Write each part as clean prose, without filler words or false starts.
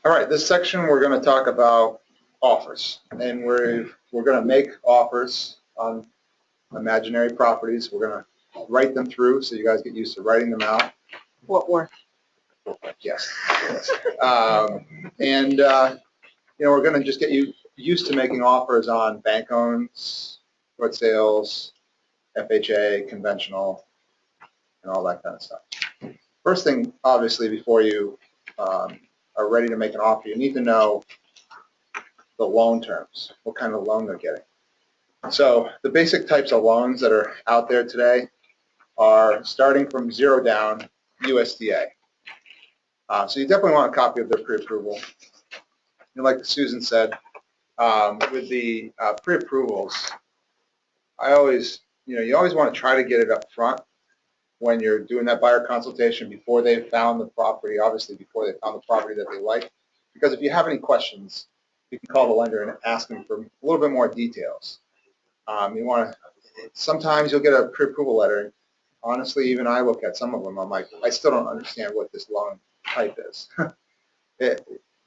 All right, this section we're going to talk about offers, and we're going to make offers on imaginary properties. We're going to write them through, so you guys get used to writing them out. What work? Yes. Yes. And we're going to just get you used to making offers on bank owns, short sales, FHA, conventional, and all that kind of stuff. First thing, obviously, before you are ready to make an offer, you need to know the loan terms, what kind of loan they're getting. So the basic types of loans that are out there today are starting from zero down USDA. So you definitely want a copy of their pre-approval. And like Susan said, with the pre-approvals, you always want to try to get it up front when you're doing that buyer consultation before they've found the property, obviously before they found the property that they like. Because if you have any questions, you can call the lender and ask them for a little bit more details. Sometimes you'll get a pre-approval letter. Honestly, even I look at some of them, I'm like, I still don't understand what this loan type is.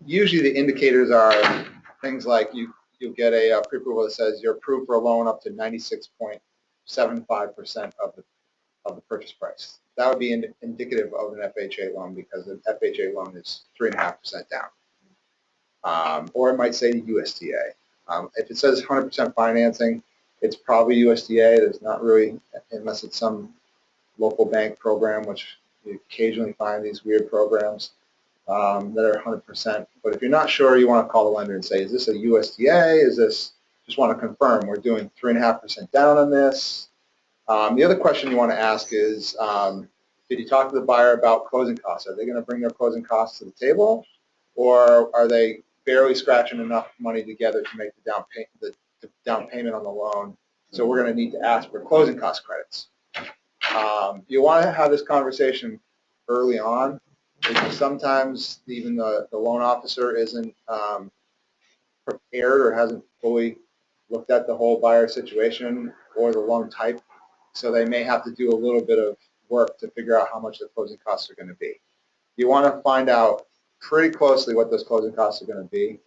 Usually the indicators are things like you'll get a pre-approval that says you're approved for a loan up to 96.75% of the purchase price. That would be indicative of an FHA loan because an FHA loan is 3.5% down. Or it might say USDA. If it says 100% financing, it's probably USDA. There's not really, unless it's some local bank program, which you occasionally find these weird programs that are 100%. But if you're not sure, you want to call the lender and say, is this a USDA? Is this, just want to confirm, we're doing 3.5% down on this. The other question you want to ask is, did you talk to the buyer about closing costs? Are they going to bring their closing costs to the table, or are they barely scratching enough money together to make the down payment on the loan? So we're going to need to ask for closing cost credits. You want to have this conversation early on, because sometimes even the loan officer isn't prepared or hasn't fully looked at the whole buyer situation or the loan type. So they may have to do a little bit of work to figure out how much the closing costs are going to be. You want to find out pretty closely what those closing costs are going to be,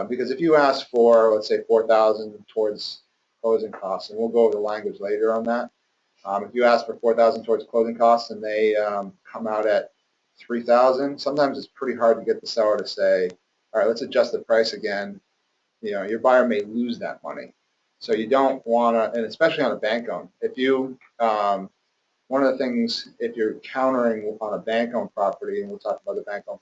because if you ask for, let's say, $4,000 towards closing costs, and we'll go over the language later on that. If you ask for $4,000 towards closing costs and they come out at $3,000, sometimes it's pretty hard to get the seller to say, all right, let's adjust the price again. Your buyer may lose that money. So you don't want to, and especially on a bank owned, if you, one of the things, if you're countering on a bank owned property, and we'll talk about the bank owned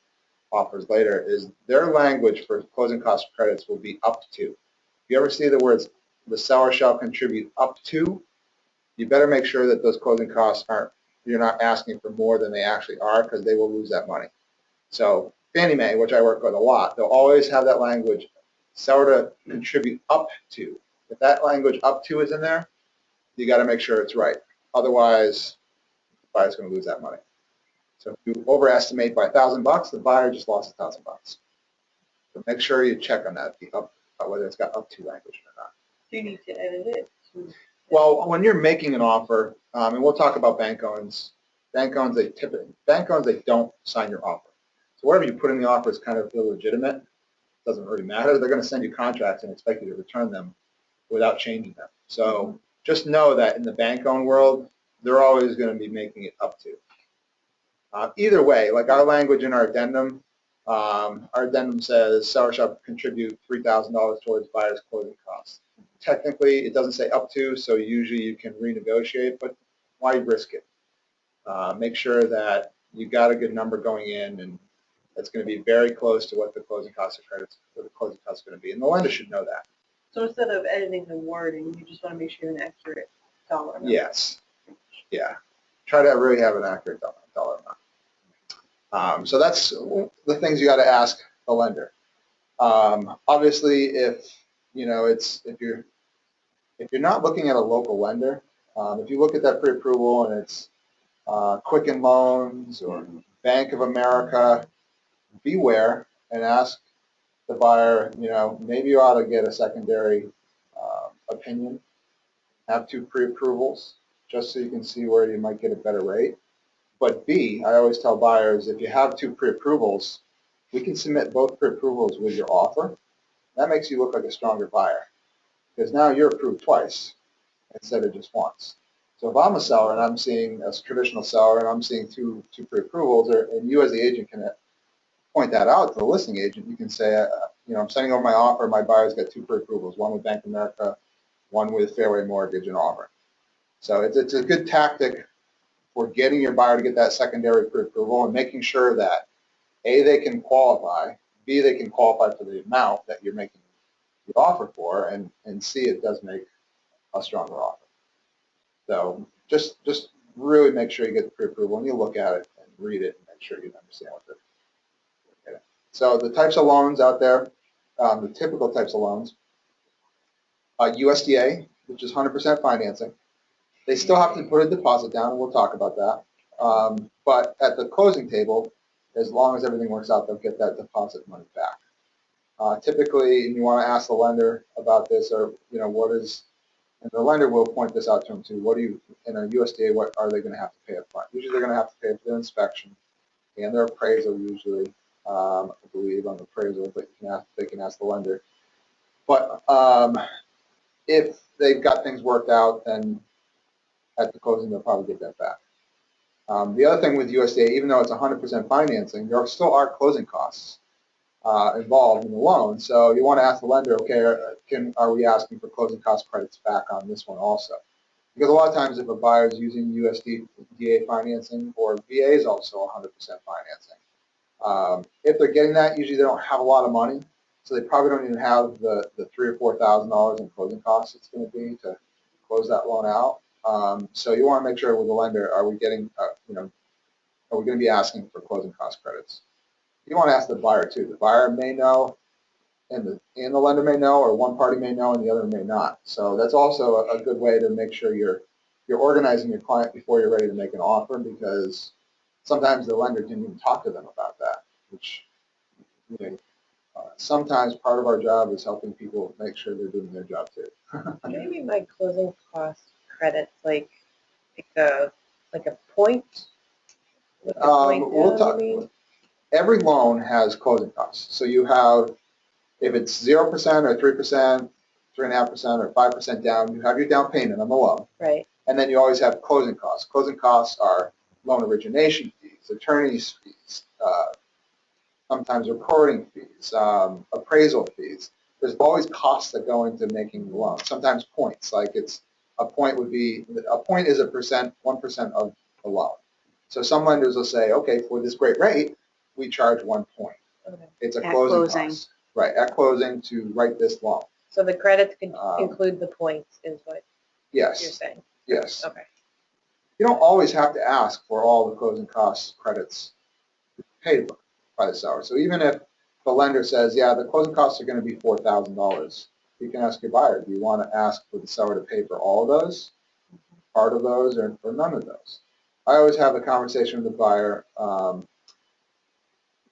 offers later, is their language for closing cost credits will be up to. If you ever see the words, the seller shall contribute up to, you better make sure that those closing costs you're not asking for more than they actually are, because they will lose that money. So Fannie Mae, which I work with a lot, they'll always have that language, seller to contribute up to. If that language up to is in there, you got to make sure it's right. Otherwise, the buyer's going to lose that money. So if you overestimate by $1,000, the buyer just lost $1,000. So make sure you check on that, whether it's got up to language or not. Do you need to edit it? Well, when you're making an offer, and we'll talk about bank owns. Bank owns, they don't sign your offer. So whatever you put in the offer is kind of illegitimate. It doesn't really matter. They're going to send you contracts and expect you to return them without changing them. So just know that in the bank-owned world, they're always going to be making it up to. Either way, like our language in our addendum says seller shall contribute $3,000 towards buyer's closing costs. Technically, it doesn't say up to, so usually you can renegotiate, but why risk it? Make sure that you got a good number going in, and it's going to be very close to what the closing cost of credits, what the closing cost is going to be, and the lender should know that. So instead of editing the wording, you just want to make sure you have an accurate dollar amount. Yes. Yeah. Try to really have an accurate dollar amount. So that's the things you got to ask the lender. Obviously, if you're not looking at a local lender, if you look at that pre-approval and it's Quicken Loans or Bank of America, beware and ask the buyer, maybe you ought to get a secondary opinion, have 2 pre-approvals, just so you can see where you might get a better rate. But B, I always tell buyers, if you have 2 pre-approvals, we can submit both pre-approvals with your offer. That makes you look like a stronger buyer because now you're approved twice instead of just once. So if I'm a seller and I'm seeing a traditional seller and I'm seeing two pre-approvals, and you as the agent can point that out to the listing agent, you can say, I'm sending over my offer. My buyer's got two pre-approvals, one with Bank of America, one with Fairway Mortgage and Auburn. So it's a good tactic for getting your buyer to get that secondary pre-approval and making sure that A, they can qualify, B, they can qualify for the amount that you're making the offer for, and C, it does make a stronger offer. So just really make sure you get the pre-approval and you look at it and read it and make sure you understand what they're getting. So the types of loans out there, the typical types of loans, USDA, which is 100% financing. They still have to put a deposit down, and we'll talk about that. But at the closing table, as long as everything works out, they'll get that deposit money back. Typically, and you want to ask the lender about this, or what is, and the lender will point this out to them too. What do you, in a USDA, what are they going to have to pay up front? Usually, they're going to have to pay for their inspection and their appraisal. Usually, I believe on the appraisal, but they can ask the lender. But if they've got things worked out, then at the closing, they'll probably get that back. The other thing with USDA, even though it's 100% financing, there still are closing costs involved in the loan. So you want to ask the lender, okay, are we asking for closing cost credits back on this one also? Because a lot of times if a buyer is using USDA financing, or VA is also 100% financing, if they're getting that, usually they don't have a lot of money, so they probably don't even have the $3,000 or $4,000 in closing costs it's going to be to close that loan out. So you want to make sure with the lender, are we getting, are we going to be asking for closing cost credits? You want to ask the buyer too. The buyer may know, and the lender may know, or one party may know and the other may not. So that's also a good way to make sure you're organizing your client before you're ready to make an offer, because sometimes the lender didn't even talk to them about that, which sometimes part of our job is helping people make sure they're doing their job too. Maybe my closing cost credits like a point. We'll talk. Every loan has closing costs. So you have, if it's 0% or 3%, 3.5% or 5% down, you have your down payment on the loan. Right. And then you always have closing costs. Closing costs are loan origination fees, attorney's fees, sometimes recording fees, appraisal fees. There's always costs that go into making the loan. Sometimes points, like a point is 1% of the loan. So some lenders will say, okay, for this great rate, we charge 1 point. Okay. It's a closing cost. Right, at closing to write this loan. So the credits can include the points is what you're saying? Yes. Okay. You don't always have to ask for all the closing costs credits paid by the seller. So even if the lender says, yeah, the closing costs are going to be $4,000, you can ask your buyer, do you want to ask for the seller to pay for all of those, part of those, or none of those? I always have a conversation with the buyer.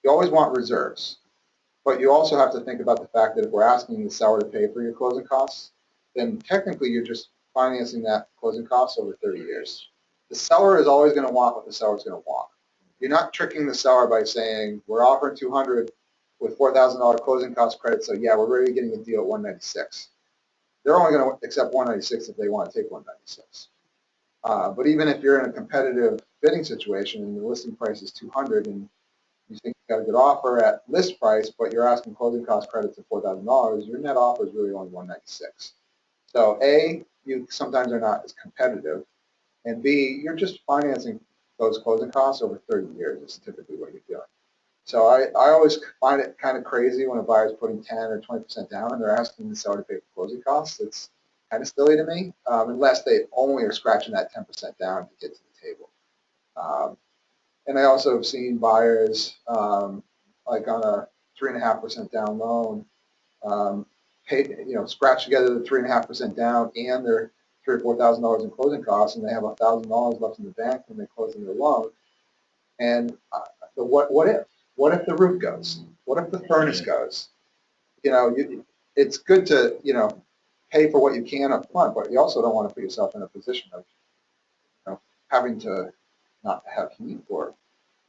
You always want reserves, but you also have to think about the fact that if we're asking the seller to pay for your closing costs, then technically you're just financing that closing costs over 30 years. The seller is always going to want what the seller is going to want. You're not tricking the seller by saying, we're offering $200 with $4,000 closing cost credit, so yeah, we're really getting a deal at $196. They're only going to accept $196 if they want to take $196. But even if you're in a competitive bidding situation and the listing price is $200 and you think you got a good offer at list price, but you're asking closing cost credits of $4,000, your net offer is really only $196. So A, you sometimes are not as competitive, and B, you're just financing those closing costs over 30 years is typically what you're doing. So I always find it kind of crazy when a buyer is putting 10 or 20% down and they're asking the seller to pay for closing costs. It's kind of silly to me, unless they only are scratching that 10% down to get to the table. And I also have seen buyers, like on a 3.5% down loan, scratch together the 3.5% down and their $3,000 or $4,000 in closing costs, and they have $1,000 left in the bank when they close their loan. And what if? What if the roof goes? What if the furnace goes? It's good to pay for what you can up front, but you also don't want to put yourself in a position of having to not have heat, or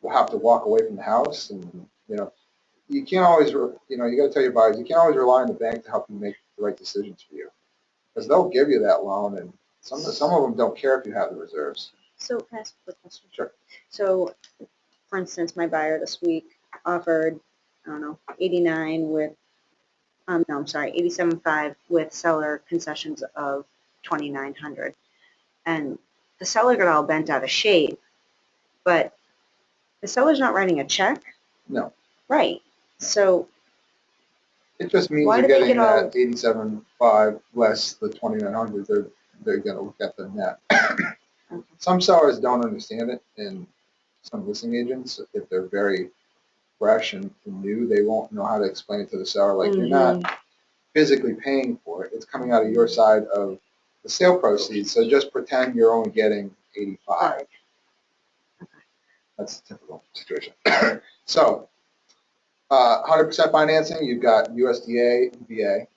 will have to walk away from the house, and you can't always, you got to tell your buyers, you can't always rely on the bank to help you make the right decisions for you. Because they'll give you that loan, and some of them don't care if you have the reserves. So can I ask a quick question? Sure. So, for instance, my buyer this week offered, I don't know, 89 with, no, I'm sorry, 87.5 with seller concessions of 2,900. And the seller got all bent out of shape, but the seller's not writing a check? No. Right. So It just means Why you're do they getting get all- that 87.5 less the 2,900. They're going to look at the net. Some sellers don't understand it, and some listing agents, if they're very fresh and new, they won't know how to explain it to the seller. Like, you're not physically paying for it. It's coming out of your side of the sale proceeds. So just pretend you're only getting 85. That's a typical situation. So 100% financing, you've got USDA and VA.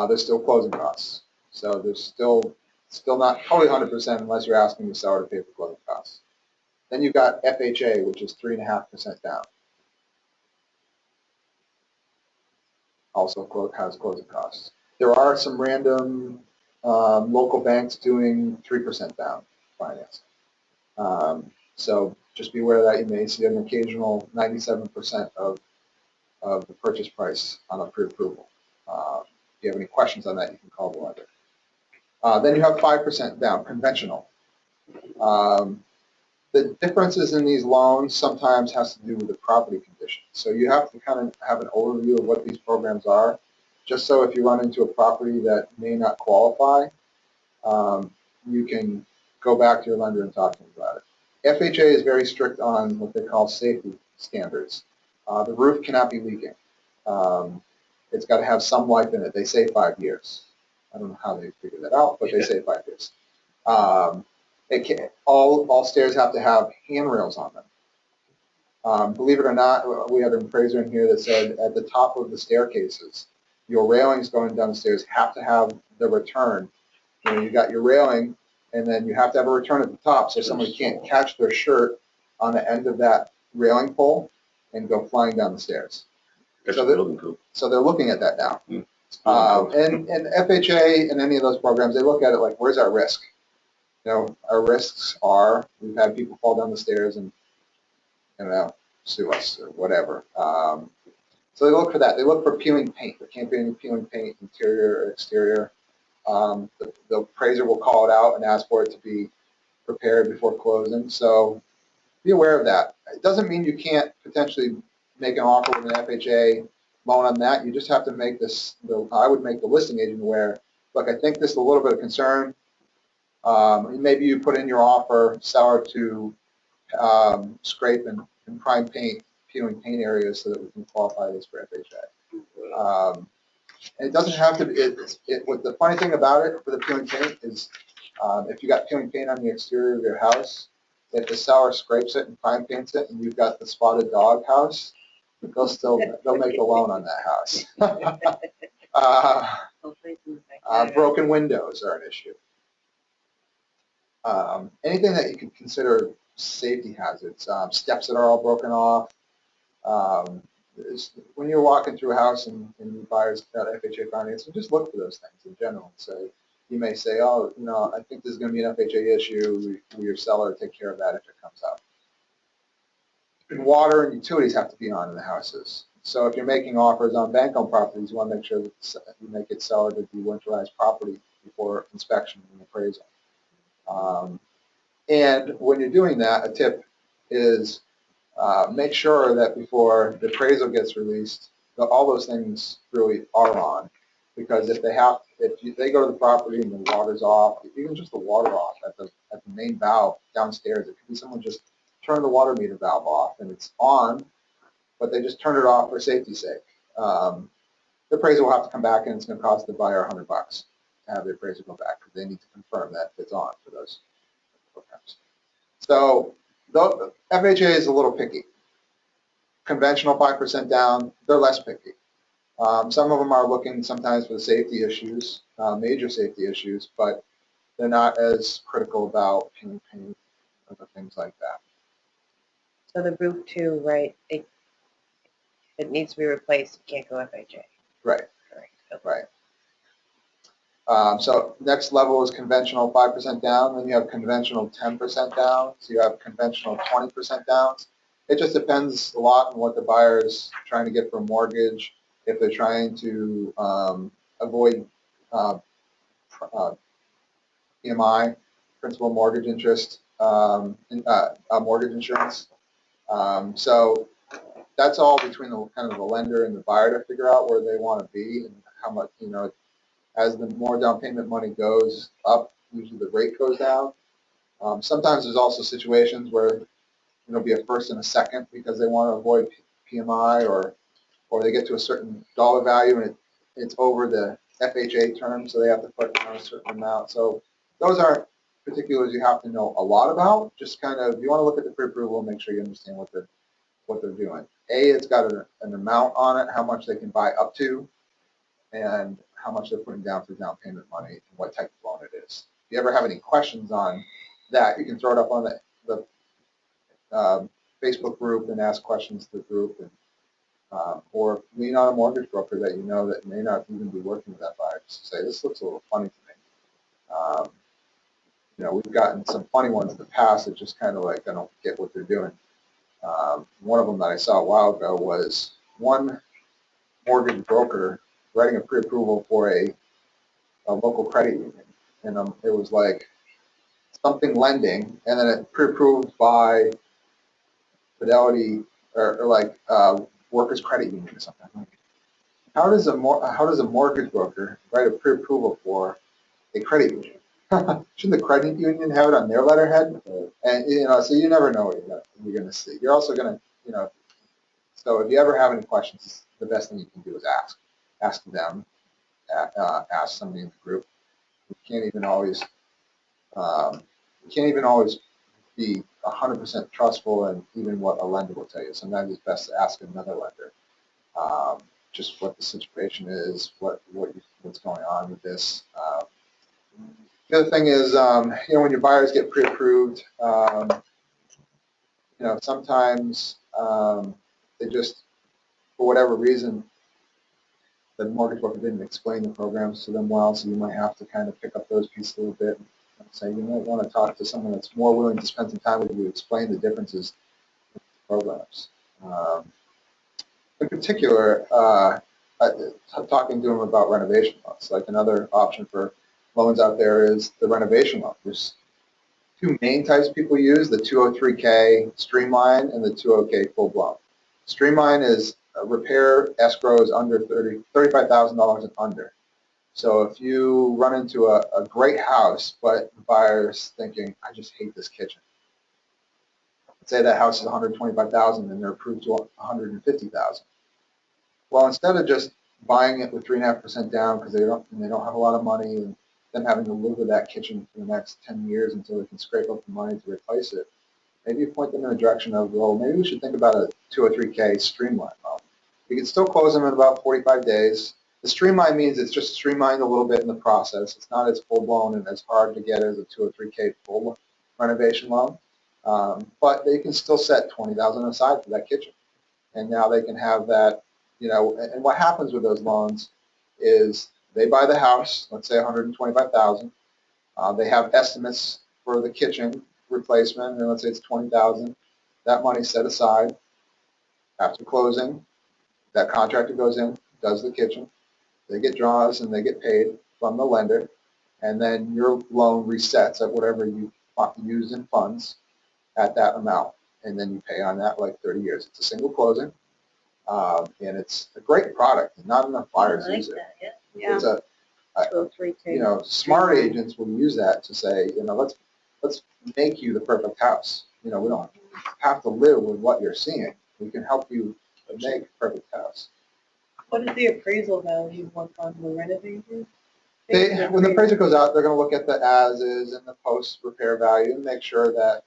There's still closing costs. So there's still not totally 100% unless you're asking the seller to pay for closing costs. Then you've got FHA, which is 3.5% down. Also has closing costs. There are some random local banks doing 3% down financing. So just be aware that you may see an occasional 97% of the purchase price on a pre-approval. If you have any questions on that, you can call the lender. Then you have 5% down, conventional. The differences in these loans sometimes has to do with the property condition. So you have to kind of have an overview of what these programs are, just so if you run into a property that may not qualify, you can go back to your lender and talk to them about it. FHA is very strict on what they call safety standards. The roof cannot be leaking. It's got to have some life in it. They say 5 years. I don't know how they figure that out, but they say 5 years. All stairs have to have handrails on them. Believe it or not, we had an appraiser in here that said at the top of the staircases, your railings going down the stairs have to have the return. You got your railing, and then you have to have a return at the top so somebody can't catch their shirt on the end of that railing pole and go flying down the stairs. So they're looking at that now. And FHA and any of those programs, they look at it like, where's our risk? Our risks are we've had people fall down the stairs and sue us or whatever. So they look for that. They look for peeling paint. There can't be any peeling paint, interior or exterior. The appraiser will call it out and ask for it to be prepared before closing. So be aware of that. It doesn't mean you can't potentially make an offer with an FHA loan on that. You just have to make this, I would make the listing agent aware, look, I think this is a little bit of concern. Maybe you put in your offer, seller to scrape and prime paint, peeling paint areas so that we can qualify this for FHA. And it doesn't have to be, what the funny thing about it for the peeling paint is if you got peeling paint on the exterior of your house, if the seller scrapes it and prime paints it and you've got the spotted dog house, they'll make a loan on that house. Broken windows are an issue. Anything that you can consider safety hazards, steps that are all broken off. When you're walking through a house and buyers got FHA financing, just look for those things in general. So you may say, oh, I think there's going to be an FHA issue. Will your seller take care of that if it comes up? And water and utilities have to be on in the houses. So if you're making offers on bank-owned properties, you want to make sure that you make it seller to be winterized property before inspection and appraisal. And when you're doing that, a tip is make sure that before the appraisal gets released, all those things really are on. Because if they go to the property and the water's off, even just the water off at the main valve downstairs, it could be someone just turned the water meter valve off and it's on, but they just turned it off for safety's sake. The appraiser will have to come back and it's going to cost the buyer $100 to have the appraiser go back because they need to confirm that it's on for those programs. So the FHA is a little picky. Conventional 5% down, they're less picky. Some of them are looking sometimes for the safety issues, major safety issues, but they're not as critical about peeling paint or things like that. So the roof too, right? it needs to be replaced, you can't go FHA. Right, Correct. Okay. right. So next level is conventional 5% down, then you have conventional 10% down, so you have conventional 20% downs. It just depends a lot on what the buyer is trying to get for a mortgage, if they're trying to avoid PMI, principal mortgage interest, mortgage insurance. So that's all between the kind of the lender and the buyer to figure out where they want to be and how much, as the more down payment money goes up, usually the rate goes down. Sometimes there's also situations where there'll be a first and a second because they want to avoid PMI or they get to a certain dollar value and it's over the FHA term, so they have to put down a certain amount. So those aren't particulars you have to know a lot about. Just kind of, you want to look at the pre-approval and make sure you understand what they're doing. It's got an amount on it, how much they can buy up to, and how much they're putting down for down payment money and what type of loan it is. If you ever have any questions on that, you can throw it up on the Facebook group and ask questions to the group, and, or lean on a mortgage broker that you know that may not even be working with that buyer. Just say, this looks a little funny to me. We've gotten some funny ones in the past that just kind of like, I don't get what they're doing. One of them that I saw a while ago was one mortgage broker writing a pre-approval for a local credit union. And it was like something lending, and then it pre-approved by Fidelity or like Workers Credit Union or something. Like, how does a mortgage broker write a pre-approval for a credit union? Shouldn't the credit union have it on their letterhead? And so you never know what you're going to see. You're also going to, so if you ever have any questions, the best thing you can do is ask them, ask somebody in the group. You can't even always be 100% trustful in even what a lender will tell you. Sometimes it's best to ask another lender just what the situation is, what's going on with this. The other thing is, when your buyers get pre-approved, sometimes they just, for whatever reason, the mortgage broker didn't explain the programs to them well, so you might have to kind of pick up those pieces a little bit and say, you might want to talk to someone that's more willing to spend some time with you to explain the differences in the programs. In particular, talking to them about renovation loans, like another option for loans out there is the renovation loan. There's two main types people use, the 203K Streamline and the 200K Full Blown. Streamline is repair escrows under $35,000 and under. So if you run into a great house, but the buyer's thinking, I just hate this kitchen. Let's say that house is $125,000 and they're approved to $150,000. Well, instead of just buying it with 3.5% down because they don't have a lot of money and them having to live with that kitchen for the next 10 years until they can scrape up the money to replace it, maybe you point them in the direction of, well, maybe we should think about a 203K Streamline loan. You can still close them in about 45 days. The Streamline means it's just streamlined a little bit in the process. It's not as full-blown and as hard to get as a 203K full renovation loan, but they can still set $20,000 aside for that kitchen. And now they can have that, and what happens with those loans is they buy the house, let's say $125,000. They have estimates for the kitchen replacement, and let's say it's $20,000. That money's set aside. After closing, that contractor goes in, does the kitchen. They get draws and they get paid from the lender, and then your loan resets at whatever you use in funds at that amount, and then you pay on that like 30 years. It's a single closing, and it's a great product. Not enough buyers use it. Yeah. It's a 203K. smart agents will use that to say, let's make you the perfect house. We don't have to live with what you're seeing. We can help you make a perfect house. What is the appraisal value on the renovated? When the appraiser goes out, they're going to look at the as-is and the post-repair value and make sure that,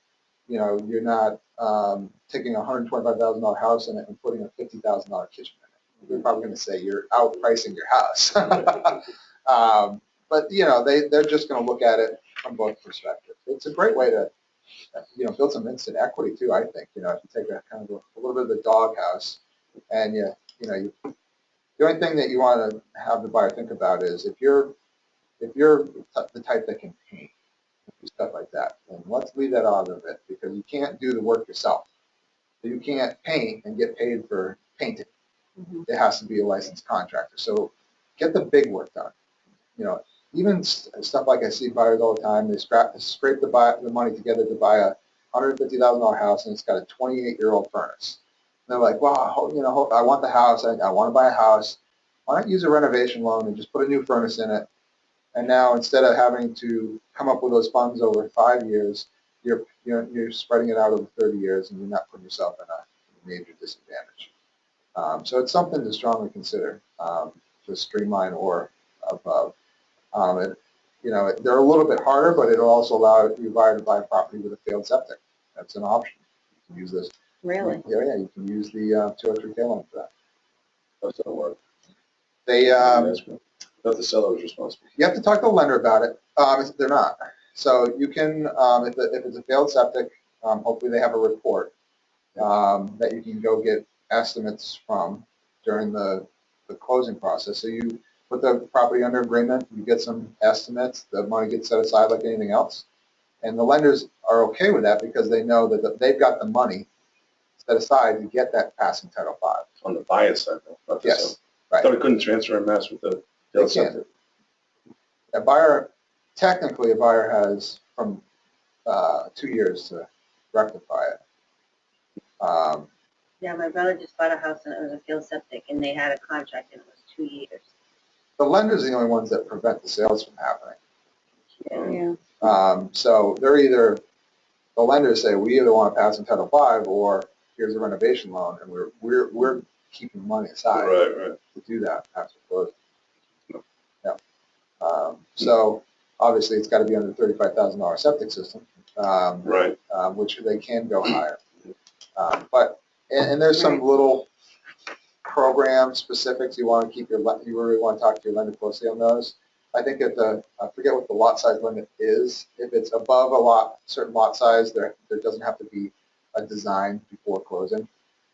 you're not taking a $125,000 house in it and putting a $50,000 kitchen in it. They're probably going to say you're outpricing your house. But, they're just going to look at it from both perspectives. It's a great way to, build some instant equity too, I think. If you take a kind of a little bit of the doghouse And the only thing that you want to have the buyer think about is if you're the type that can paint, stuff like that, then let's leave that out of it because you can't do the work yourself. So you can't paint and get paid for painting. Mhm. It has to be a licensed contractor. So get the big work done. Even stuff like I see buyers all the time, they scrape the money together to buy a $150,000 house and it's got a 28-year-old furnace. And they're like, well, I want the house. I want to buy a house. Why not use a renovation loan and just put a new furnace in it? And now instead of having to come up with those funds over 5 years, you're spreading it out over 30 years and you're not putting yourself in a major disadvantage. So it's something to strongly consider to streamline or above. They're a little bit harder, but it'll also allow you buyer to buy a property with a failed septic. That's an option. You can use this. Really? Yeah, you can use the 203K loan for that. That's not work. They, Not the seller is responsible. you have to talk to the lender about it. They're not. So you can, if it's a failed septic, hopefully they have a report that you can go get estimates from during the closing process. So you put the property under agreement, you get some estimates, the money gets set aside like anything else. And the lenders are okay with that because they know that they've got the money set aside to get that passing Title V. On the buyer side, though, not the Yes, seller. right. I thought it couldn't transfer a mess with the They failed can. septic. Technically a buyer has from 2 years to rectify it. Yeah, my brother just bought a house and it was a field septic and they had a contract and it was 2 years. The lenders are the only ones that prevent the sales from happening. Yeah. So they're either, the lenders say, we either want to pass in Title V or here's a renovation loan, and we're keeping money aside Right. to do that after closing. Yeah. So obviously it's got to be under $35,000 septic system, Right. which they can go higher. But there's some little program specifics you want to keep you really want to talk to your lender closely on those. I think I forget what the lot size limit is. If it's above certain lot size, there doesn't have to be a design before closing.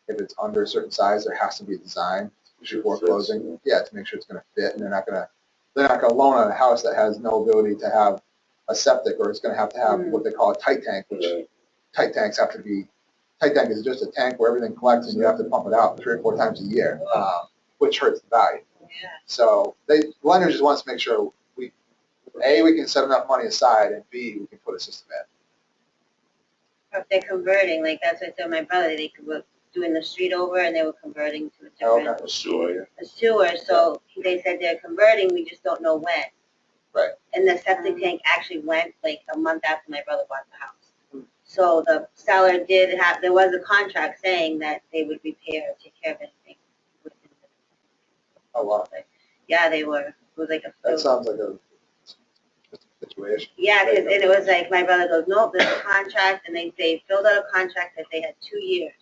If it's under a certain size, there has to be a design before closing. Yeah, to make sure it's going to fit, and they're not going to loan on a house that has no ability to have a septic, or it's going to have what they call a tight tank, which tight tanks have to be. Tight tank is just a tank where everything collects and you have to pump it out 3 or 4 times a year, which hurts the value. So lenders just wants to make sure we can set enough money aside, and B, we can put a system in. If they're converting, like that's what I told my brother, they were doing the street over and they were converting to a different A sewer, a sewer. So they said they're converting, we just don't know when. Right. And the septic tank actually went like a month after my brother bought the house. So the seller there was a contract saying that they would repair, take care of anything. Oh, wow. Yeah, they were. It was like That sounds like a situation. Yeah, because and it was like my brother goes, nope, there's a contract, and they filled out a contract that they had 2 years.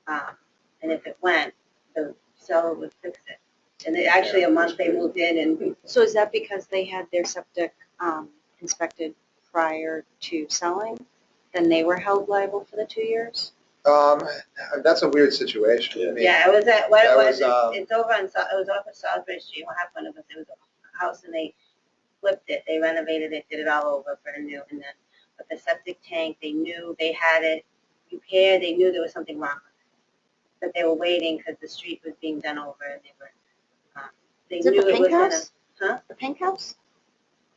And if it went, the seller would fix it. And actually a month they moved in and. So is that because they had their septic inspected prior to selling? Then they were held liable for the 2 years? That's a weird situation. Yeah. I mean, Yeah, it was at, what it that was, was, it's over on, it was off of Southbridge Street. What happened was it was a house and they flipped it, they renovated it, did it all over brand new. And then, but the septic tank, they knew they had it repaired, they knew there was something wrong with it. But they were waiting because the street was being done over and they were, they Is it knew the it was pink gonna. house? Huh? The pink house?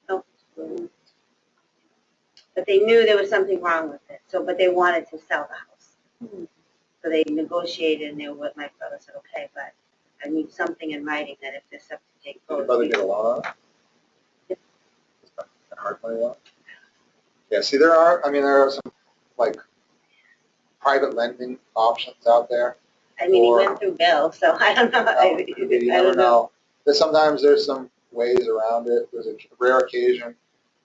No. But they knew there was something wrong with it, so, but they wanted to sell the house. So they negotiated and they were with my brother, said, okay, but I need something in writing that if this septic tank did your goes. brother get a loan on it? A hard money loan? Yeah, see, there are some, like, private lending options out there. I mean, he went through Bill, so I don't know. You never know. Sometimes there's some ways around it. There's a rare occasion,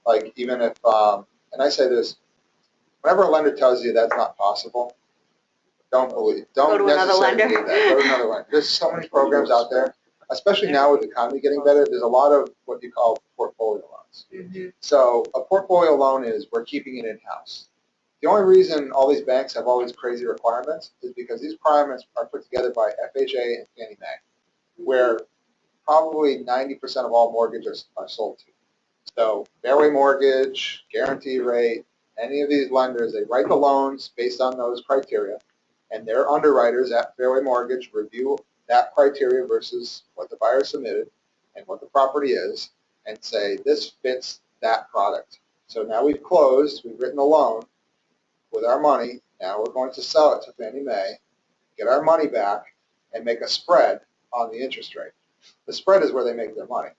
like even if, and I say this, whenever a lender tells you that's not possible, don't Go to another necessarily lender. believe that. Go to another lender. There's so many programs out there, especially now with the economy getting better. There's a lot of what you call portfolio loans. So a portfolio loan is we're keeping it in-house. The only reason all these banks have all these crazy requirements is because these requirements are put together by FHA and Fannie Mae, where probably 90% of all mortgages are sold to. So Fairway Mortgage, Guarantee Rate, any of these lenders, they write the loans based on those criteria, and their underwriters at Fairway Mortgage review that criteria versus what the buyer submitted and what the property is, and say, this fits that product. So now we've closed, we've written a loan with our money, now we're going to sell it to Fannie Mae, get our money back, and make a spread on the interest rate. The spread is where they make their money.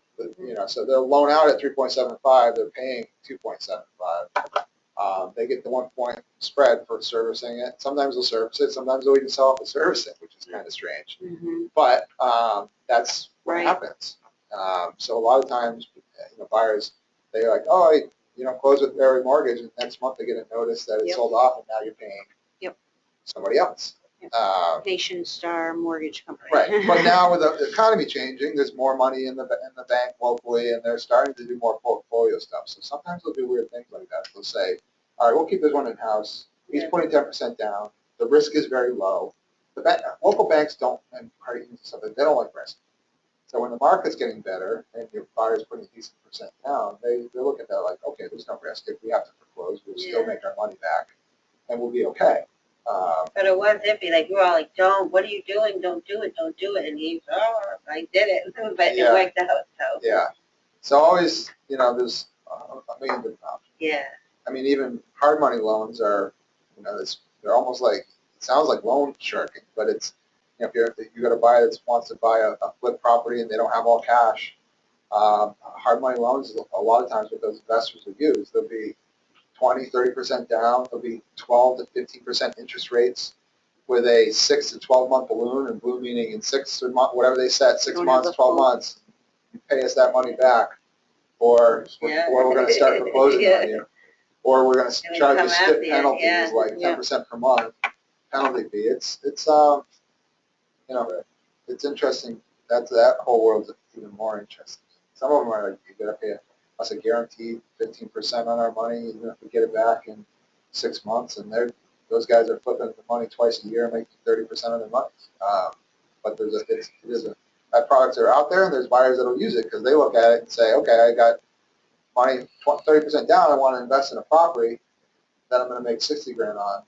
So they'll loan out at 3.75, they're paying 2.75. They get the 1 point spread for servicing it. Sometimes they'll service it, sometimes they'll even sell off the service it, which is kind of strange. But that's what Right. happens. So a lot of times, buyers, they're like, oh, close with Fairway Mortgage, and next month they get a notice that it's Yep. sold off, and now you're paying somebody else. Nation Star Mortgage Company. Right, but now with the economy changing, there's more money in the bank locally, and they're starting to do more portfolio stuff. So sometimes they'll do weird things like that. They'll say, all right, we'll keep this one in house. He's putting 10% down. The risk is very low. Local banks don't, and credit unions and stuff, they don't like risk. So when the market's getting better and your buyer's putting a decent percent down, they look at that like, okay, there's no risk. If we have to foreclose, we'll still make our money back, and we'll be okay. But it was iffy, like, we were all like, what are you doing? Don't do it, and he's, I did it, but Yeah. it worked out, so. Yeah. So always, there's a million different options. Yeah. I mean, even hard money loans are, they're almost like, it sounds like loan sharking, but it's, if you got a buyer that wants to buy a flip property and they don't have all cash, hard money loans, a lot of times what those investors will use, they'll be 20, 30% down, there'll be 12 to 15% interest rates with a 6 to 12 month balloon, and balloon meaning in 6 months, whatever they set, 6 Don't months, have a 12 full- months, you pay us that money back, or we're going to start foreclosing on you, or we're going to And we charge come you after stiff you, penalties yeah. like Yeah. 10% per month penalty fee. It's it's interesting. That whole world's even more interesting. Some of them are like, you got to pay us a guaranteed 15% on our money, even if we get it back in 6 months, and those guys are flipping the money twice a year, making 30% of their money. But that products are out there, and there's buyers that'll use it because they look at it and say, okay, I got money 30% down, I want to invest in a property that I'm going to make 60 grand on.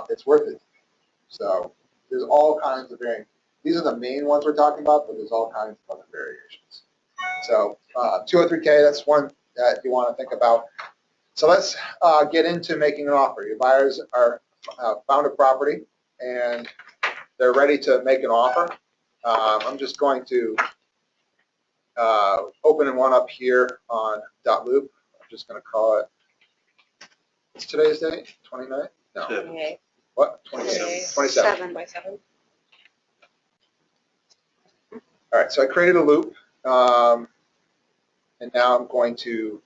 It's worth it. So there's all kinds of variations. These are the main ones we're talking about, but there's all kinds of other variations. So 203K, that's one that you want to think about. So let's get into making an offer. Your buyers are found a property and they're ready to make an offer. I'm just going to open one up here on .loop. I'm just going to call it, what's today's date? 29th? No. 28, What? 27. 27. 27. All right, so I created a loop, and now I'm going to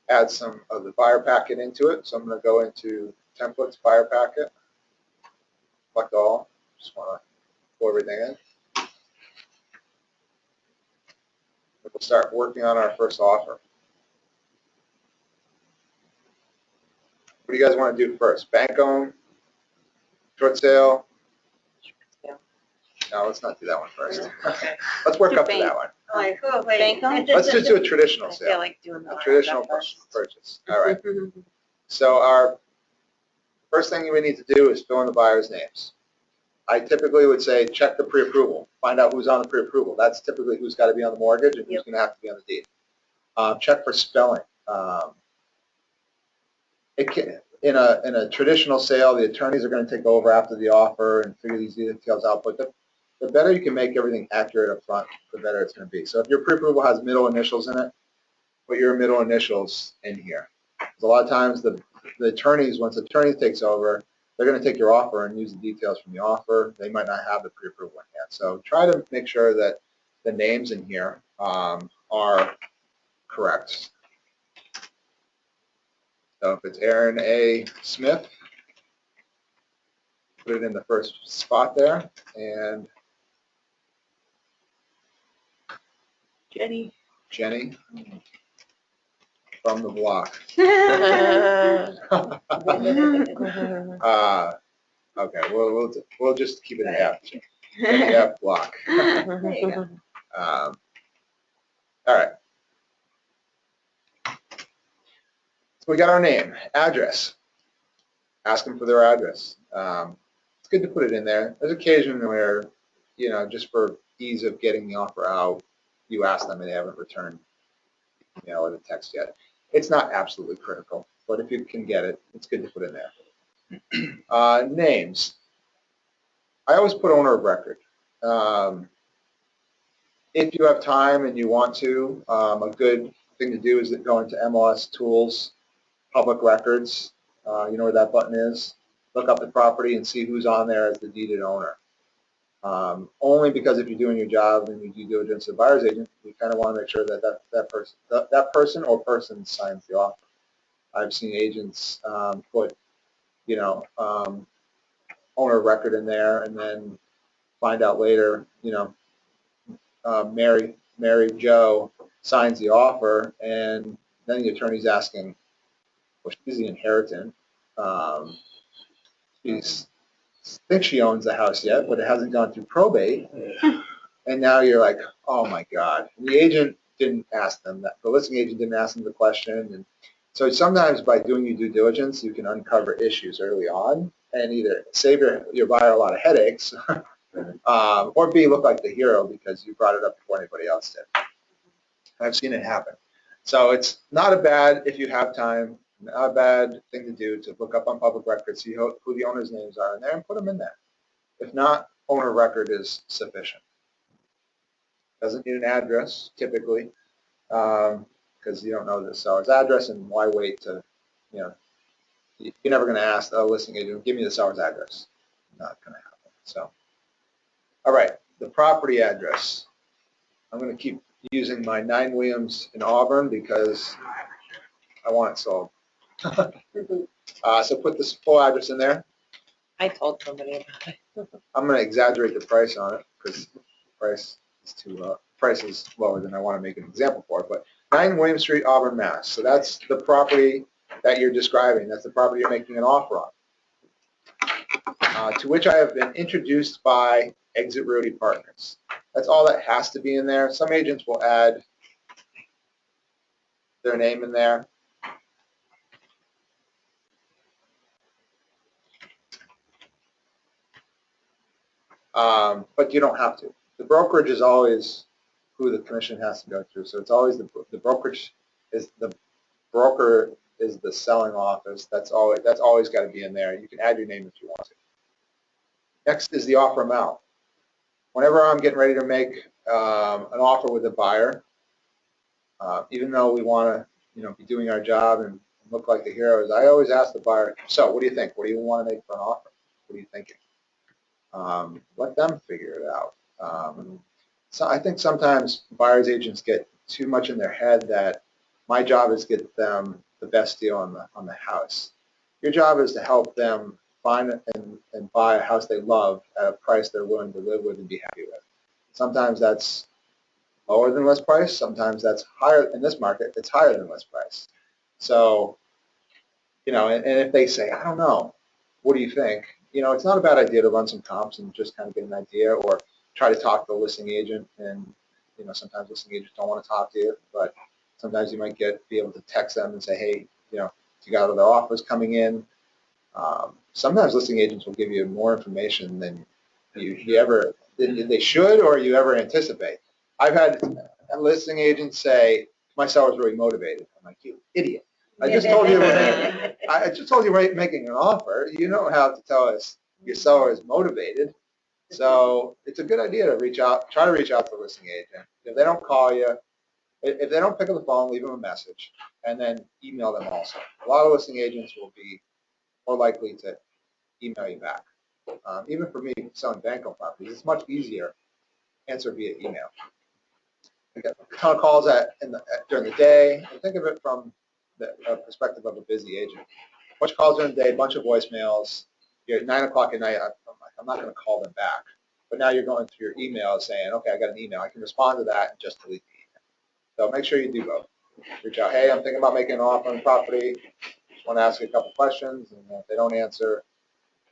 add some of the buyer packet into it. So I'm going to go into templates, buyer packet, select all, just want to pull everything in. We'll start working on our first offer. What do you guys want to do first? Bank owned, short sale? No, let's not do that one first. Okay. Let's work Do up to bank. that one. Like, oh, wait. Bank on? Let's just do a traditional I feel sale, like doing the a traditional first. purchase. All right. So our first thing we need to do is fill in the buyer's names. I typically would say check the pre-approval, find out who's on the pre-approval. That's typically who's got to be on the mortgage and who's going to have to be on the deed. Check for spelling. In a traditional sale, the attorneys are going to take over after the offer and figure these details out. But the better you can make everything accurate up front, the better it's going to be. So if your pre-approval has middle initials in it, put your middle initials in here. Because a lot of times the attorneys, once the attorney takes over, they're going to take your offer and use the details from the offer. They might not have the pre-approval in yet. So try to make sure that the names in here are correct. So if it's Aaron A. Smith, put it in the first spot there. And Jenny. Jenny. from the block. Okay, we'll just keep it an F. F block. There you go. All right. So we got our name, address. Ask them for their address. It's good to put it in there. There's occasion where, just for ease of getting the offer out, you ask them and they haven't returned, or the text yet. It's not absolutely critical, but if you can get it, it's good to put in there. Names. I always put owner of record. If you have time and you want to, a good thing to do is to go into MLS Tools, Public Records. You know where that button is? Look up the property and see who's on there as the deeded owner. Only because if you're doing your job and you do diligence as a buyer's agent, you kind of want to make sure that person or person signs the offer. I've seen agents put, owner of record in there and then find out later, Mary Jo signs the offer, and then the attorney's asking, well, she's the inheritant. She's thinks she owns the house yet, but it hasn't gone through probate. And now you're like, oh my God. And the agent didn't ask them that. The listing agent didn't ask them the question. And so sometimes by doing your due diligence, you can uncover issues early on and either save your buyer a lot of headaches or B, look like the hero because you brought it up before anybody else did. I've seen it happen. So it's not a bad, if you have time, not a bad thing to do to look up on public records, see who the owner's names are in there and put them in there. If not, owner record is sufficient. Doesn't need an address typically because you don't know the seller's address, and why wait to, you're never going to ask the listing agent, give me the seller's address. Not going to happen. So, all right, the property address. I'm going to keep using my 9 Williams in Auburn because I want it sold. So put this full address in there. I told somebody about it. I'm going to exaggerate the price on it because the price is too low. Price is lower than I want to make an example for it. But 9 William Street, Auburn, Mass. So that's the property that you're describing. That's the property you're making an offer on. To which I have been introduced by Exit Realty Partners. That's all that has to be in there. Some agents will add their name in there. But you don't have to. The brokerage is always who the commission has to go through. So it's always the brokerage is the broker is the selling office. That's always got to be in there. You can add your name if you want to. Next is the offer amount. Whenever I'm getting ready to make an offer with a buyer, even though we want to be doing our job and look like the heroes, I always ask the buyer, so what do you think? What do you want to make for an offer? What are you thinking? Let them figure it out. So I think sometimes buyer's agents get too much in their head that my job is to get them the best deal on the house. Your job is to help them find and buy a house they love at a price they're willing to live with and be happy with. Sometimes that's lower than list price. Sometimes that's higher. In this market, it's higher than list price. So, and if they say, I don't know, what do you think? It's not a bad idea to run some comps and just kind of get an idea, or try to talk to the listing agent. And sometimes listing agents don't want to talk to you, but sometimes you might be able to text them and say, hey, you got other offers coming in. Sometimes listing agents will give you more information than they should or you ever anticipate. I've had a listing agent say, my seller's really motivated. I'm like, you idiot. I just told you we're making an offer. You don't have to tell us your seller is motivated. So it's a good idea to try to reach out to the listing agent. If they don't call you, if they don't pick up the phone, leave them a message and then email them also. A lot of listing agents will be more likely to email you back. Even for me selling bank-owned properties, it's much easier to answer via email. I get a ton of calls during the day. And think of it from the perspective of a busy agent. A bunch of calls during the day, a bunch of voicemails. You're at 9 o'clock at night. I'm not going to call them back. But now you're going through your email saying, okay, I got an email. I can respond to that and just delete the email. So make sure you do both. reach out, hey, I'm thinking about making an offer on the property, just want to ask you a couple questions, and if they don't answer,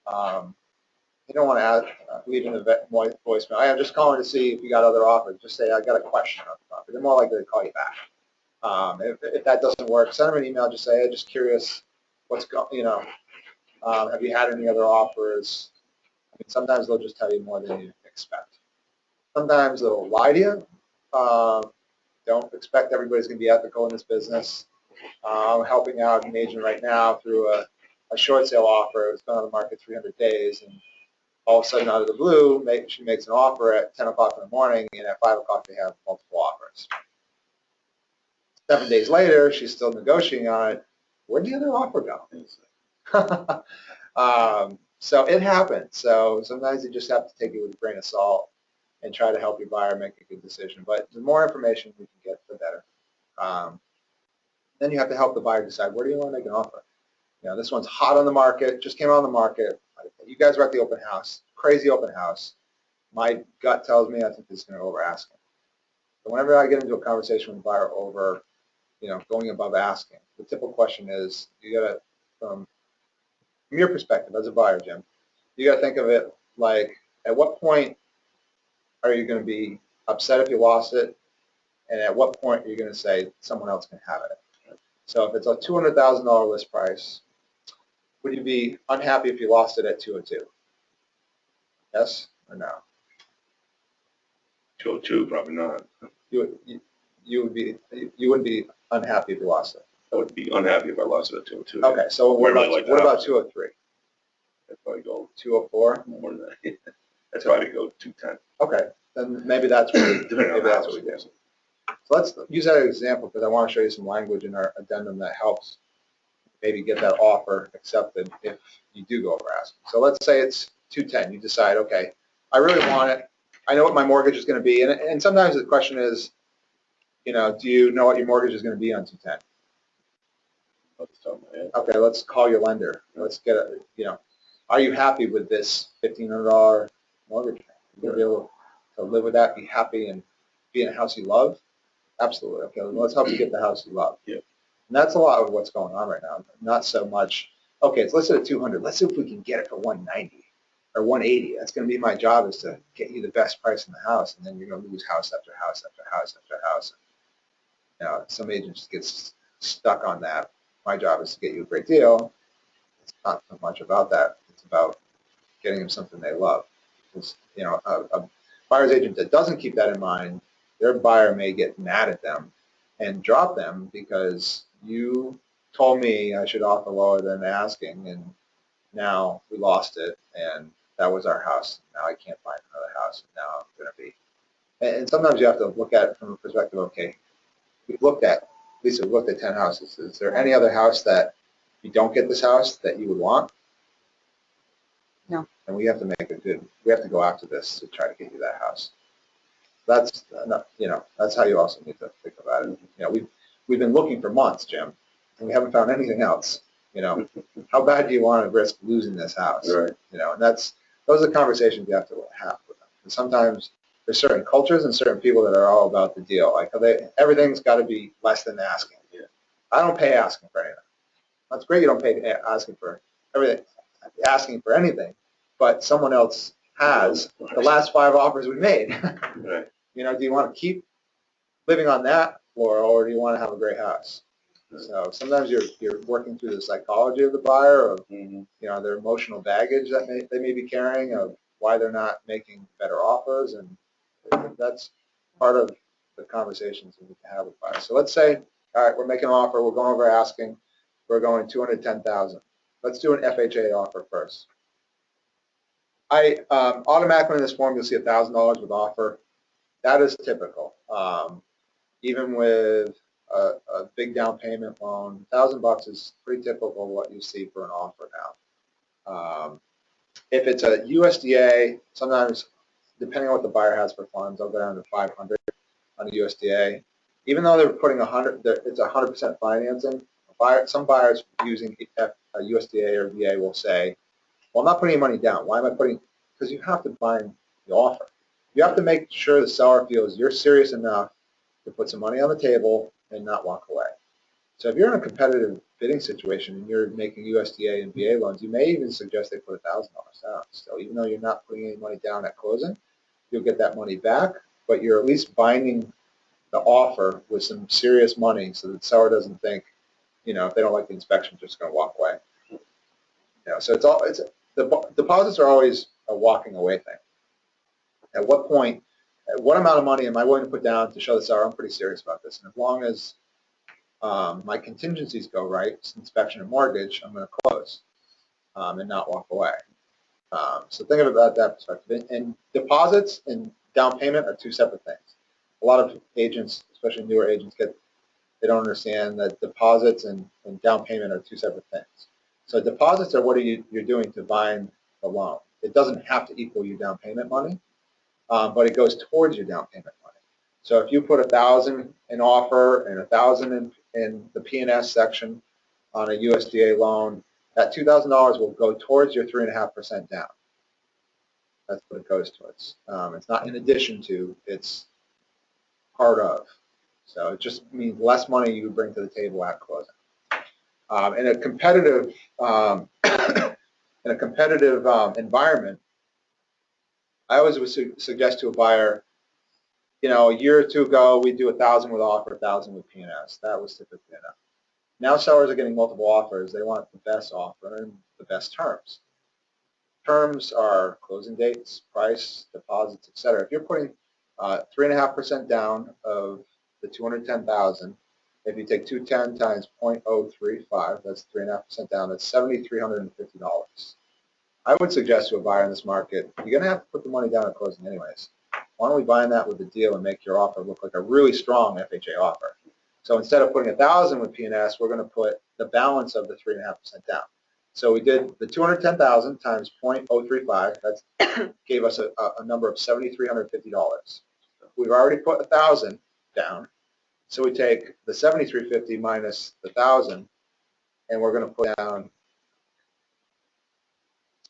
you don't want to leave in the voicemail, hey, I'm just calling to see if you got other offers, just say, I got a question on the property, they're more likely to call you back. If that doesn't work, send them an email, just say, hey, just curious, have you had any other offers? I mean, sometimes they'll just tell you more than you expect. Sometimes they'll lie to you. Don't expect everybody's going to be ethical in this business. I'm helping out an agent right now through a short sale offer. It's been on the market 300 days, and all of a sudden, out of the blue, she makes an offer at 10 o'clock in the morning, and at 5 o'clock they have multiple offers. 7 days later, she's still negotiating on it. Where'd the other offer go? So it happens. So sometimes you just have to take it with a grain of salt and try to help your buyer make a good decision. But the more information we can get, the better. Then you have to help the buyer decide, where do you want to make an offer? This one's hot on the market, just came out on the market. You guys were at the open house, crazy open house. My gut tells me I think this is going to over asking. So whenever I get into a conversation with a buyer over, going above asking, the typical question is, you got to, from your perspective as a buyer, Jim, you got to think of it like, at what point are you going to be upset if you lost it, and at what point are you going to say someone else can have it? So if it's a $200,000 list price, would you be unhappy if you lost it at 202? Yes or no? 202, probably not. You wouldn't be unhappy if you lost it. I would be unhappy if I lost it at 202. Okay, so what about 203? I'd probably go 204? more than that. I'd probably go 210. Okay, then maybe that's what we do. So let's use that as an example, because I want to show you some language in our addendum that helps maybe get that offer accepted if you do go over asking. So let's say it's 210. You decide, okay, I really want it. I know what my mortgage is going to be. And sometimes the question is, do you know what your mortgage is going to be on 210? Okay, let's call your lender. Let's get are you happy with this $1,500 mortgage? You'll be able to live with that, be happy, and be in a house you love? Absolutely. Okay, let's help you get the house you love. Yeah. And that's a lot of what's going on right now. Not so much, okay, it's listed at 200. Let's see if we can get it for 190 or 180. That's going to be my job, is to get you the best price in the house, and then you're going to lose house after house after house after house. Some agents get stuck on that. My job is to get you a great deal. It's not so much about that. It's about getting them something they love. Because, a buyer's agent that doesn't keep that in mind, their buyer may get mad at them and drop them because you told me I should offer lower than asking, and now we lost it, and that was our house. Now I can't find another house, and now I'm going to be. And sometimes you have to look at it from a perspective, okay, we've looked at 10 houses. Is there any other house that if you don't get this house that you would want? No. And we have to go after this to try to get you that house. That's that's how you also need to think about it. We've been looking for months, Jim, and we haven't found anything else. How bad do you want to risk losing this house? Right. And those are the conversations you have to have with them. And sometimes there's certain cultures and certain people that are all about the deal. Like everything's got to be less than asking. Yeah. I don't pay asking for anything. That's great. You don't pay asking for everything, asking for anything, but someone else has the last 5 offers we made. Right. Do you want to keep living on that floor, or do you want to have a great house? So sometimes you're working through the psychology of the buyer, of their emotional baggage that they may be carrying, of why they're not making better offers, and that's part of the conversations we need to have with buyers. So let's say, all right, we're making an offer, we're going over asking, we're going 210,000. Let's do an FHA offer first. I automatically in this form you'll see $1,000 with offer. That is typical. Even with a big down payment loan, $1,000 is pretty typical what you see for an offer now. If it's a USDA, sometimes depending on what the buyer has for funds, I'll go down to 500 on a USDA. Even though they're putting 100, it's 100% financing. Some buyers using a USDA or VA will say, well, I'm not putting any money down. Why am I putting? Because you have to bind the offer. You have to make sure the seller feels you're serious enough to put some money on the table and not walk away. So if you're in a competitive bidding situation and you're making USDA and VA loans, you may even suggest they put $1,000 down. So even though you're not putting any money down at closing, you'll get that money back, but you're at least binding the offer with some serious money so that the seller doesn't think, if they don't like the inspection, they're just going to walk away. So the deposits are always a walking away thing. At what point, what amount of money am I willing to put down to show the seller I'm pretty serious about this? And as long as my contingencies go right, inspection and mortgage, I'm going to close and not walk away. So think about that perspective. And deposits and down payment are two separate things. A lot of agents, especially newer agents, they don't understand that deposits and down payment are two separate things. So deposits are what you're doing to bind the loan. It doesn't have to equal your down payment money, but it goes towards your down payment money. So if you put $1,000 in offer and $1,000 in the P&S section on a USDA loan, that $2,000 will go towards your 3.5% down. That's what it goes towards. It's not in addition to, it's part of. So it just means less money you bring to the table at closing. In a competitive environment, I always would suggest to a buyer, a year or two ago, we'd do $1,000 with offer, $1,000 with P&S. That was typically enough. Now sellers are getting multiple offers. They want the best offer and the best terms. Terms are closing dates, price, deposits, etc. If you're putting 3.5% down of the $210,000, if you take 210 times 0.035, that's 3.5% down. That's $7,350. I would suggest to a buyer in this market, you're going to have to put the money down at closing anyways. Why don't we bind that with the deal and make your offer look like a really strong FHA offer? So instead of putting $1,000 with P&S, we're going to put the balance of the 3.5% down. So we did the 210,000 times 0.035. That gave us a number of $7,350. We've already put 1,000 down, so we take the 7,350 minus the 1,000, and we're going to put down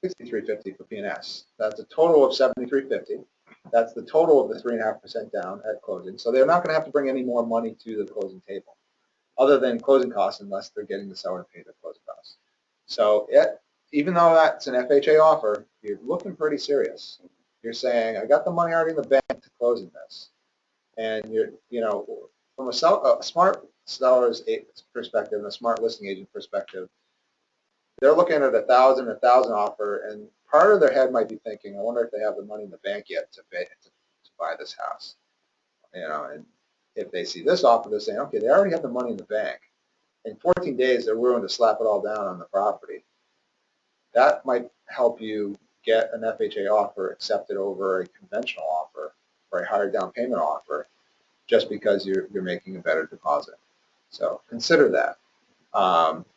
6,350 for P&S. That's a total of 7,350. That's the total of the 3.5% down at closing. So they're not going to have to bring any more money to the closing table, other than closing costs, unless they're getting the seller to pay the closing costs. So even though that's an FHA offer, you're looking pretty serious. You're saying, I got the money already in the bank to closing this. And from a smart seller's perspective and a smart listing agent perspective, they're looking at a $1,000 offer, and part of their head might be thinking, I wonder if they have the money in the bank yet to buy this house. And if they see this offer, they're saying, okay, they already have the money in the bank. In 14 days, they're willing to slap it all down on the property. That might help you get an FHA offer accepted over a conventional offer or a higher down payment offer, just because you're making a better deposit. So consider that.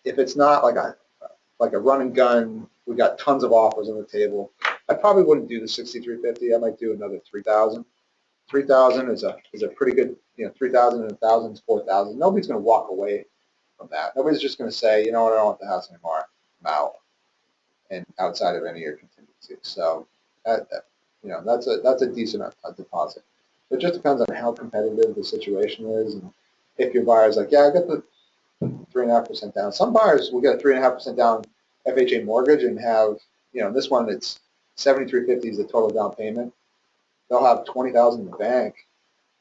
If it's not like a run and gun, we got tons of offers on the table, I probably wouldn't do the 6,350. I might do another 3,000. 3,000 is a pretty good, 3,000 and 1,000 is 4,000. Nobody's going to walk away from that. Nobody's just going to say, you know what, I don't want the house anymore. I'm out. And outside of any of your contingencies. So that's a decent deposit. It just depends on how competitive the situation is, and if your buyer's like, yeah, I got the 3.5% down. Some buyers will get a 3.5% down FHA mortgage and have, this one, it's $7,350 is the total down payment. They'll have $20,000 in the bank,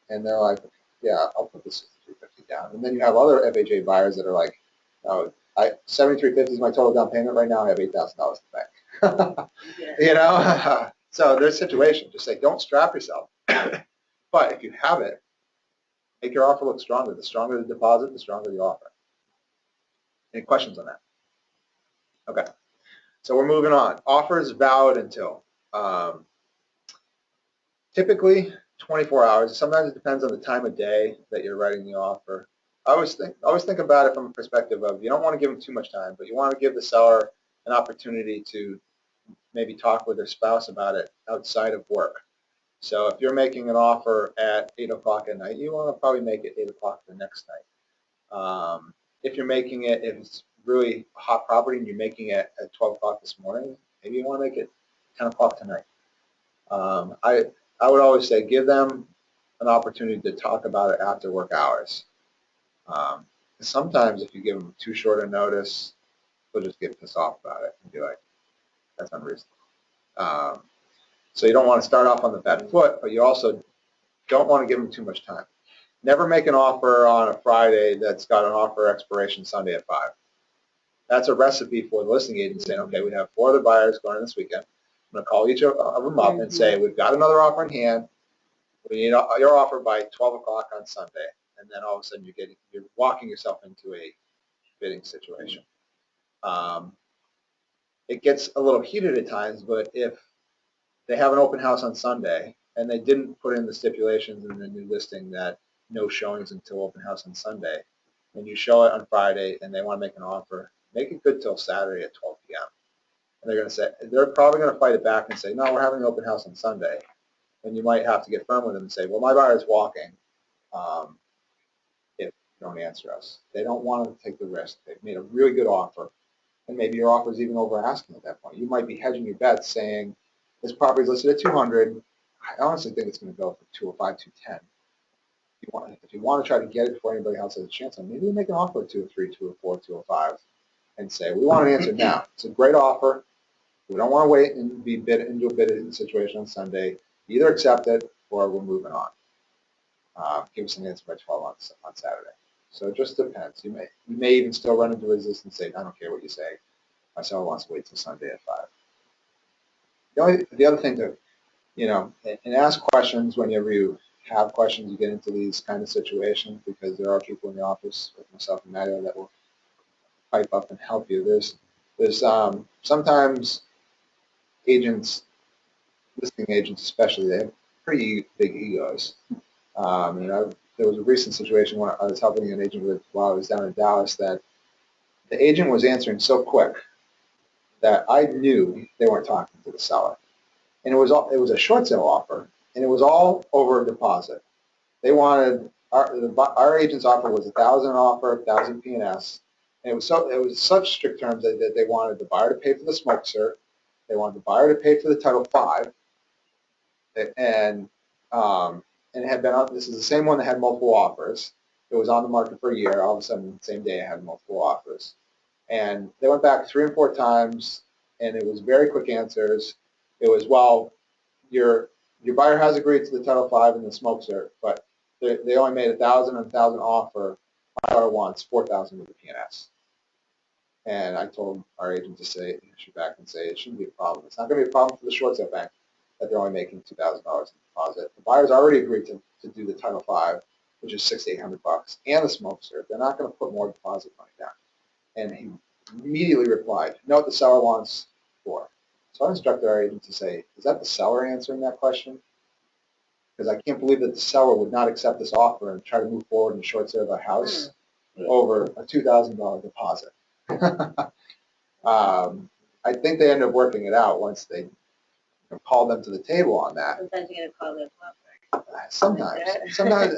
and they're like, yeah, I'll put this $7,350 down. And then you have other FHA buyers that are like, oh, $7,350 is my total down payment right now. I have $8,000 in the bank. So there's situations. Just say, don't strap yourself. But if you have it, make your offer look stronger. The stronger the deposit, the stronger the offer. Any questions on that? Okay. So we're moving on. Offer is valid until typically 24 hours. Sometimes it depends on the time of day that you're writing the offer. I always think about it from a perspective of, you don't want to give them too much time, but you want to give the seller an opportunity to maybe talk with their spouse about it outside of work. So if you're making an offer at 8 o'clock at night, you want to probably make it 8 o'clock the next night. If you're making it, if it's really a hot property and you're making it at 12 o'clock this morning, maybe you want to make it 10 o'clock tonight. I would always say give them an opportunity to talk about it after work hours. Sometimes if you give them too short a notice, they'll just get pissed off about it and be like, that's unreasonable. So you don't want to start off on the bad foot, but you also don't want to give them too much time. Never make an offer on a Friday that's got an offer expiration Sunday at 5. That's a recipe for the listing agent saying, okay, we have 4 other buyers going in this weekend. I'm going to call each of them up and say, we've got another offer in hand. We need your offer by 12 o'clock on Sunday. And then all of a sudden you're walking yourself into a bidding situation. It gets a little heated at times, but if they have an open house on Sunday and they didn't put in the stipulations in the new listing that no showings until open house on Sunday, and you show it on Friday and they want to make an offer, make it good till Saturday at 12 p.m. And they're going to say, they're probably going to fight it back and say, no, we're having an open house on Sunday. And you might have to get firm with them and say, well, my buyer's walking if you don't answer us. They don't want to take the risk. They've made a really good offer. And maybe your offer is even over asking at that point. You might be hedging your bets saying, this property is listed at 200. I honestly think it's going to go for 205, 210. If you want to try to get it before anybody else has a chance on, maybe you make an offer at 203, 204, 205 and say, we want an answer now. It's a great offer. We don't want to wait and be bid into a bidding situation on Sunday. Either accept it or we're moving on. Give us an answer by 12 on Saturday. So it just depends. You may even still run into resistance and say, I don't care what you say. My seller wants to wait till Sunday at 5. The other thing to, and ask questions whenever you have questions, you get into these kind of situations, because there are people in the office, like myself and Mario, that will pipe up and help you. There's sometimes agents, listing agents especially, they have pretty big egos. There was a recent situation when I was helping an agent with while I was down in Dallas, that the agent was answering so quick that I knew they weren't talking to the seller. And it was a short sale offer, and it was all over a deposit. They wanted our agent's offer was 1,000 offer, 1,000 P&S, and it was such strict terms that they wanted the buyer to pay for the smoke cert, they wanted the buyer to pay for the Title V, and it had been on. This is the same one that had multiple offers. It was on the market for a year. All of a sudden, the same day, it had multiple offers, and they went back 3 and 4 times, and it was very quick answers. It was, well, your buyer has agreed to the Title V and the smoke cert, but they only made 1,000 and 1,000 offer. My buyer wants 4,000 with the P&S. And I told our agent to say, issue back and say, it shouldn't be a problem. It's not going to be a problem for the short sale bank that they're only making $2,000 in deposit. The buyer's already agreed to do the Title V, which is $600 to $800, and the smoke cert. They're not going to put more deposit money down. And he immediately replied, no, the seller wants 4. So I instructed our agent to say, is that the seller answering that question? Because I can't believe that the seller would not accept this offer and try to move forward and short sale the house over a $2,000 deposit. I think they ended up working it out once they called them to the table on that. Sometimes you're gonna call their bluff, right? Sometimes,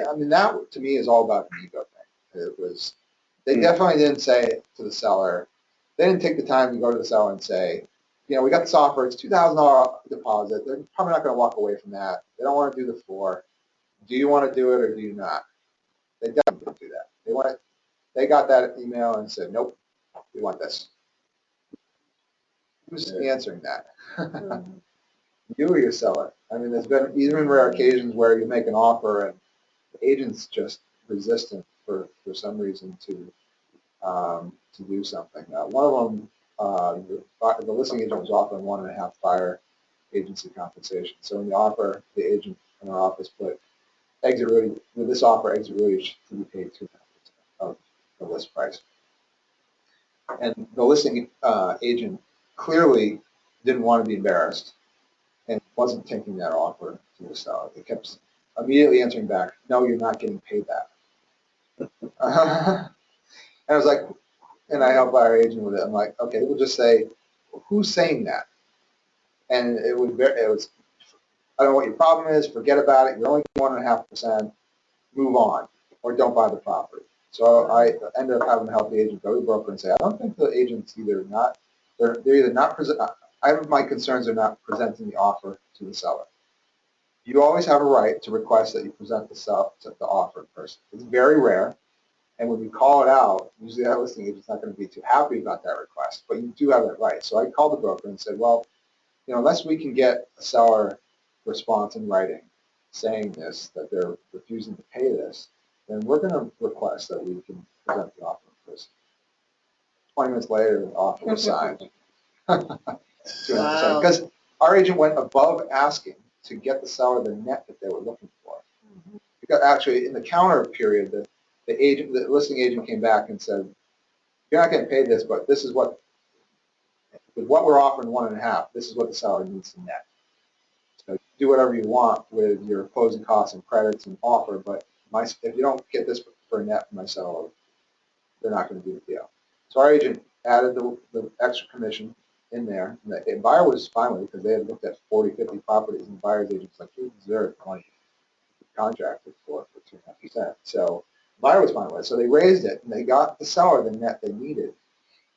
I mean, that to me is all about an ego thing. They definitely didn't say to the seller, they didn't take the time to go to the seller and say, we got this offer, it's $2,000 deposit. They're probably not going to walk away from that. They don't want to do the 4. Do you want to do it or do you not? They definitely didn't do that. They got that email and said, nope, we want this. Who's answering that? You or your seller? I mean, there's been even rare occasions where you make an offer and the agent's just resistant for some reason to do something. One of them, the listing agent was offering 1.5 buyer agency compensation. So when you offer, the agent in our office put exit really, with this offer, exit really should be paid 2.5% of the list price. And the listing agent clearly didn't want to be embarrassed and wasn't taking that offer to the seller. They kept immediately answering back, no, you're not getting paid that. And I was like, and I helped our agent with it. I'm like, okay, we'll just say, who's saying that? And it was, I don't know what your problem is, forget about it, you're only 1.5%, move on, or don't buy the property. So I ended up having to help the agent go to the broker and say, I don't think the agent's they're either not present, I have my concerns are not presenting the offer to the seller. You always have a right to request that you present the offer in person. It's very rare, And when you call it out, usually that listing agent's not going to be too happy about that request, but you do have that right. So I called the broker and said, well, unless we can get a seller response in writing saying this, that they're refusing to pay this, then we're going to request that we can present the offer. Because 20 minutes later, the offer was signed. 200%. Wow. Because our agent went above asking to get the seller the net that they were looking for. Because actually, in the counter period, the listing agent came back and said, "You're not getting paid this, but this is what, with what we're offering 1.5, this is what the seller needs to net. So do whatever you want with your closing costs and credits and offer, but if you don't get this for a net from my seller, they're not going to do the deal." So our agent added the extra commission in there, and the buyer was fine with it because they had looked at 40, 50 properties, and the buyer's agent's like, "You deserve money contracted for 2.5%." So the buyer was fine with it. So they raised it, and they got the seller the net they needed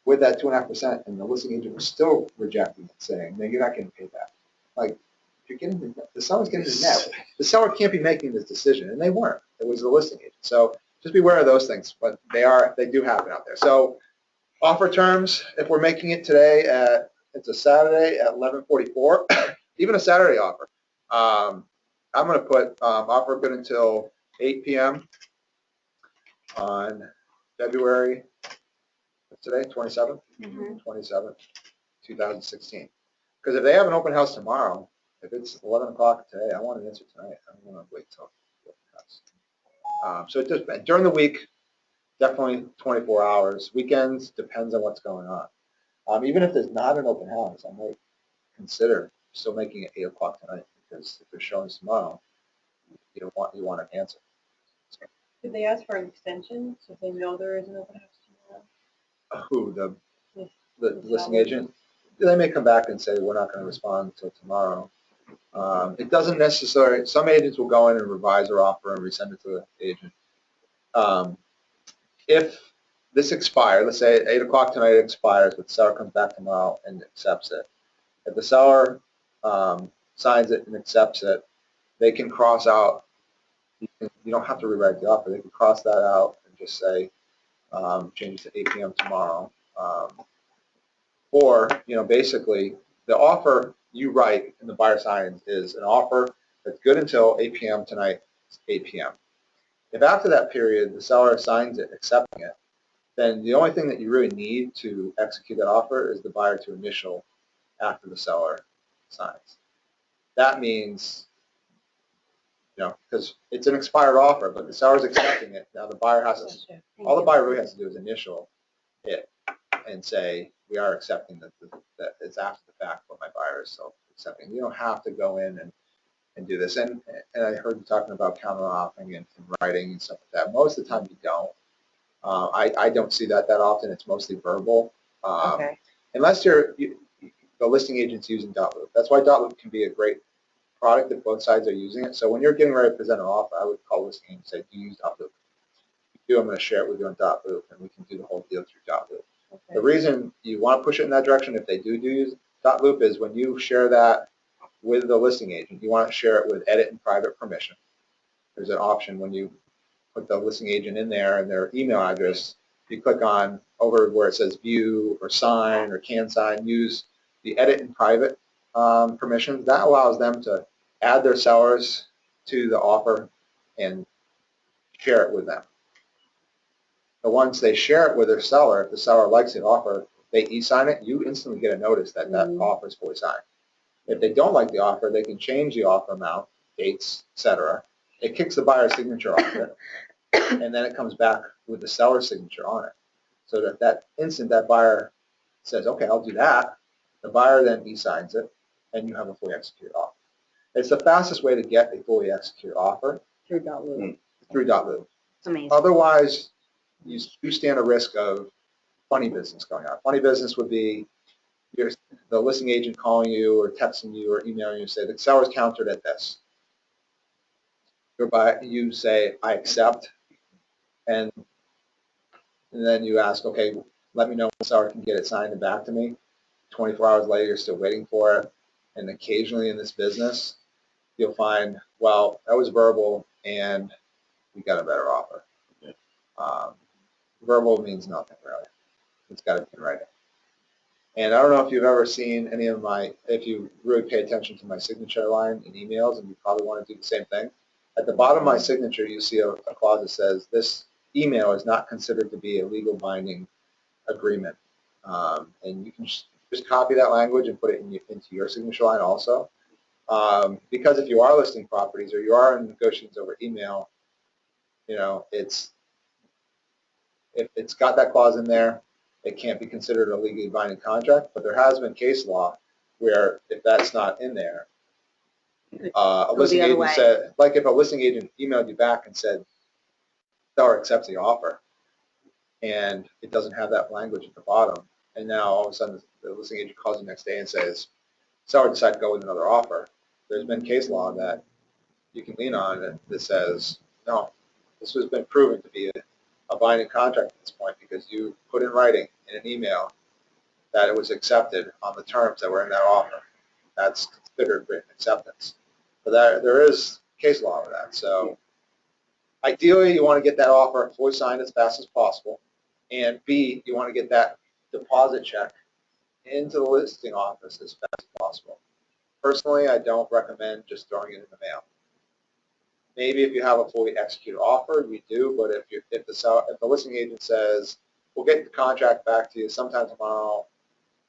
with that 2.5%, and the listing agent was still rejecting it, saying, "No, you're not getting paid that." Like, if you're getting the seller's getting the net. The seller can't be making this decision, and they weren't. It was the listing agent. So just be aware of those things, but they do happen out there. So offer terms, if we're making it today it's a Saturday at 11:44, even a Saturday offer. I'm going to put offer good until 8 p.m. on February, what's today, 27th? 27th, 2016. Because if they have an open house tomorrow, if it's 11 o'clock today, I want an answer tonight. I don't want to wait till the open house. So it just, during the week, definitely 24 hours. Weekends, depends on what's going on. Even if there's not an open house, I might consider still making it 8 o'clock tonight, because if they're showing tomorrow, you want an answer. Did they ask for an extension so they know there is an open house tomorrow? Who, The the listing agent? They may come back and say, we're not going to respond until tomorrow. It doesn't necessarily, some agents will go in and revise their offer and resend it to the agent. If this expires, let's say at 8 o'clock tonight it expires, but the seller comes back tomorrow and accepts it. If the seller signs it and accepts it, they can cross out, you don't have to rewrite the offer, they can cross that out and just say, change it to 8 p.m. tomorrow. Or, basically, the offer you write and the buyer signs is an offer that's good until 8 p.m. tonight, 8 p.m. If after that period the seller signs it, accepting it, then the only thing that you really need to execute that offer is the buyer to initial after the seller signs. That means, because it's an expired offer, but the seller's accepting it. Now the buyer has to, all the buyer really has to do is initial it and say, we are accepting that it's after the fact what my buyer is self-accepting. You don't have to go in and do this. And I heard you talking about counter-offering and writing and stuff like that. Most of the time you don't. I don't see that often. It's mostly verbal. Okay. Unless the listing agent's using Dotloop. That's why Dotloop can be a great product if both sides are using it. So when you're getting ready to present an offer, I would call the listing agent and say, do you use Dotloop? If you do, I'm going to share it with you on Dotloop, and we can do the whole deal through Dotloop. Okay. The reason you want to push it in that direction, if they do use Dotloop, is when you share that with the listing agent, you want to share it with edit and private permission. There's an option when you put the listing agent in there and their email address, you click on over where it says view or sign or can sign, use the edit and private permissions. That allows them to add their sellers to the offer and share it with them. But once they share it with their seller, if the seller likes the offer, they e-sign it, you instantly get a notice that that offer is fully signed. If they don't like the offer, they can change the offer amount, dates, etc. It kicks the buyer's signature off it, and then it comes back with the seller's signature on it. So that instant that buyer says, okay, I'll do that, the buyer then e-signs it, and you have a fully executed offer. It's the fastest way to get a fully executed offer Through Dotloop. through Dotloop. It's amazing. Otherwise, you stand a risk of funny business going on. Funny business would be the listing agent calling you or texting you or emailing you and say, the seller's countered at this. You say, I accept, and then you ask, okay, let me know when the seller can get it signed and back to me. 24 hours later, you're still waiting for it. And occasionally in this business, you'll find, well, that was verbal and we got a better offer. Verbal means nothing really. It's got to be in writing. And I don't know if you've ever seen any of if you really pay attention to my signature line in emails, and you probably want to do the same thing. At the bottom of my signature, you see a clause that says this email is not considered to be a legal binding agreement. And you can just copy that language and put it into your signature line also. Because if you are listing properties or you are in negotiations over email, if it's got that clause in there, it can't be considered a legally binding contract. But there has been case law where if that's not in there, a listing agent said, like if a listing agent emailed you back and said, seller accepts the offer, and it doesn't have that language at the bottom, and now all of a sudden the listing agent calls you the next day and says, seller decided to go with another offer. There's been case law that you can lean on that says, no, this has been proven to be a binding contract at this point because you put in writing in an email that it was accepted on the terms that were in that offer. That's considered written acceptance. But there is case law for that. So ideally, you want to get that offer fully signed as fast as possible. And B, you want to get that deposit check into the listing office as fast as possible. Personally, I don't recommend just throwing it in the mail. Maybe if you have a fully executed offer, you do. But if the listing agent says, we'll get the contract back to you sometime tomorrow,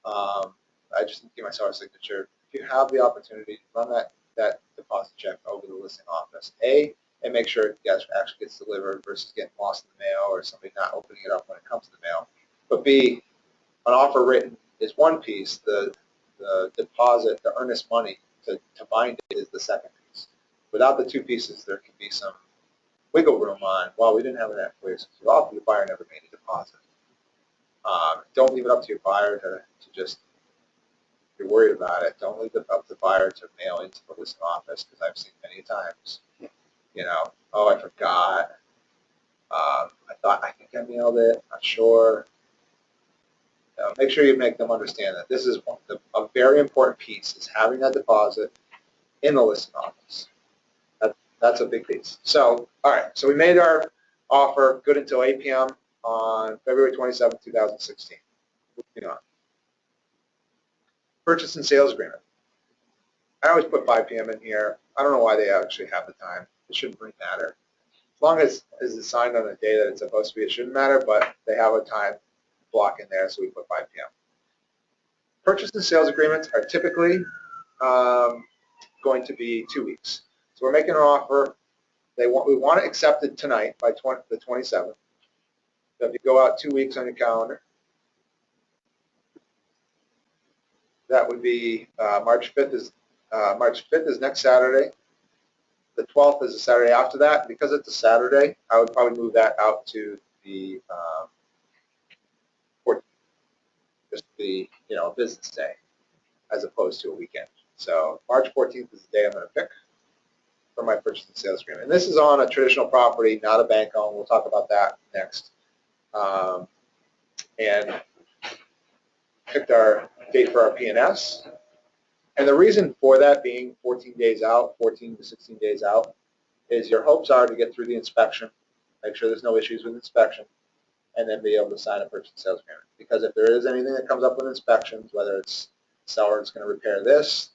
I just need to get my seller's signature. If you have the opportunity to run that deposit check over the listing office, and make sure it actually gets delivered versus getting lost in the mail or somebody not opening it up when it comes to the mail. But B, an offer written is one piece. The deposit, the earnest money to bind it is the second piece. Without the two pieces, there can be some wiggle room on, well, we didn't have that clear since you offered, the buyer never made a deposit. Don't leave it up to your buyer to just, if you're worried about it, don't leave it up to the buyer to mail into the listing office, because I've seen many times, oh, I forgot. I think I mailed it, not sure. Make sure you make them understand that this is a very important piece, is having that deposit in the listing office. That's a big piece. So, all right, so we made our offer good until 8 p.m. on February 27, 2016. Moving on. Purchase and sales agreement. I always put 5 p.m. in here. I don't know why they actually have the time. It shouldn't really matter. As long as it's signed on the day that it's supposed to be, it shouldn't matter, but they have a time block in there, so we put 5 p.m. Purchase and sales agreements are typically going to be 2 weeks. So we're making an offer. We want it accepted tonight by the 27th. So if you go out 2 weeks on your calendar, that would be March 5th is next Saturday. The 12th is the Saturday after that. Because it's a Saturday, I would probably move that out to the 14th, just the business day, as opposed to a weekend. So March 14th is the day I'm going to pick for my purchase and sales agreement. And this is on a traditional property, not a bank owned. We'll talk about that next. And picked our date for our P&S. And the reason for that being 14 to 16 days out, is your hopes are to get through the inspection, make sure there's no issues with inspection, and then be able to sign a purchase and sales agreement. Because if there is anything that comes up with inspections, whether it's seller is going to repair this,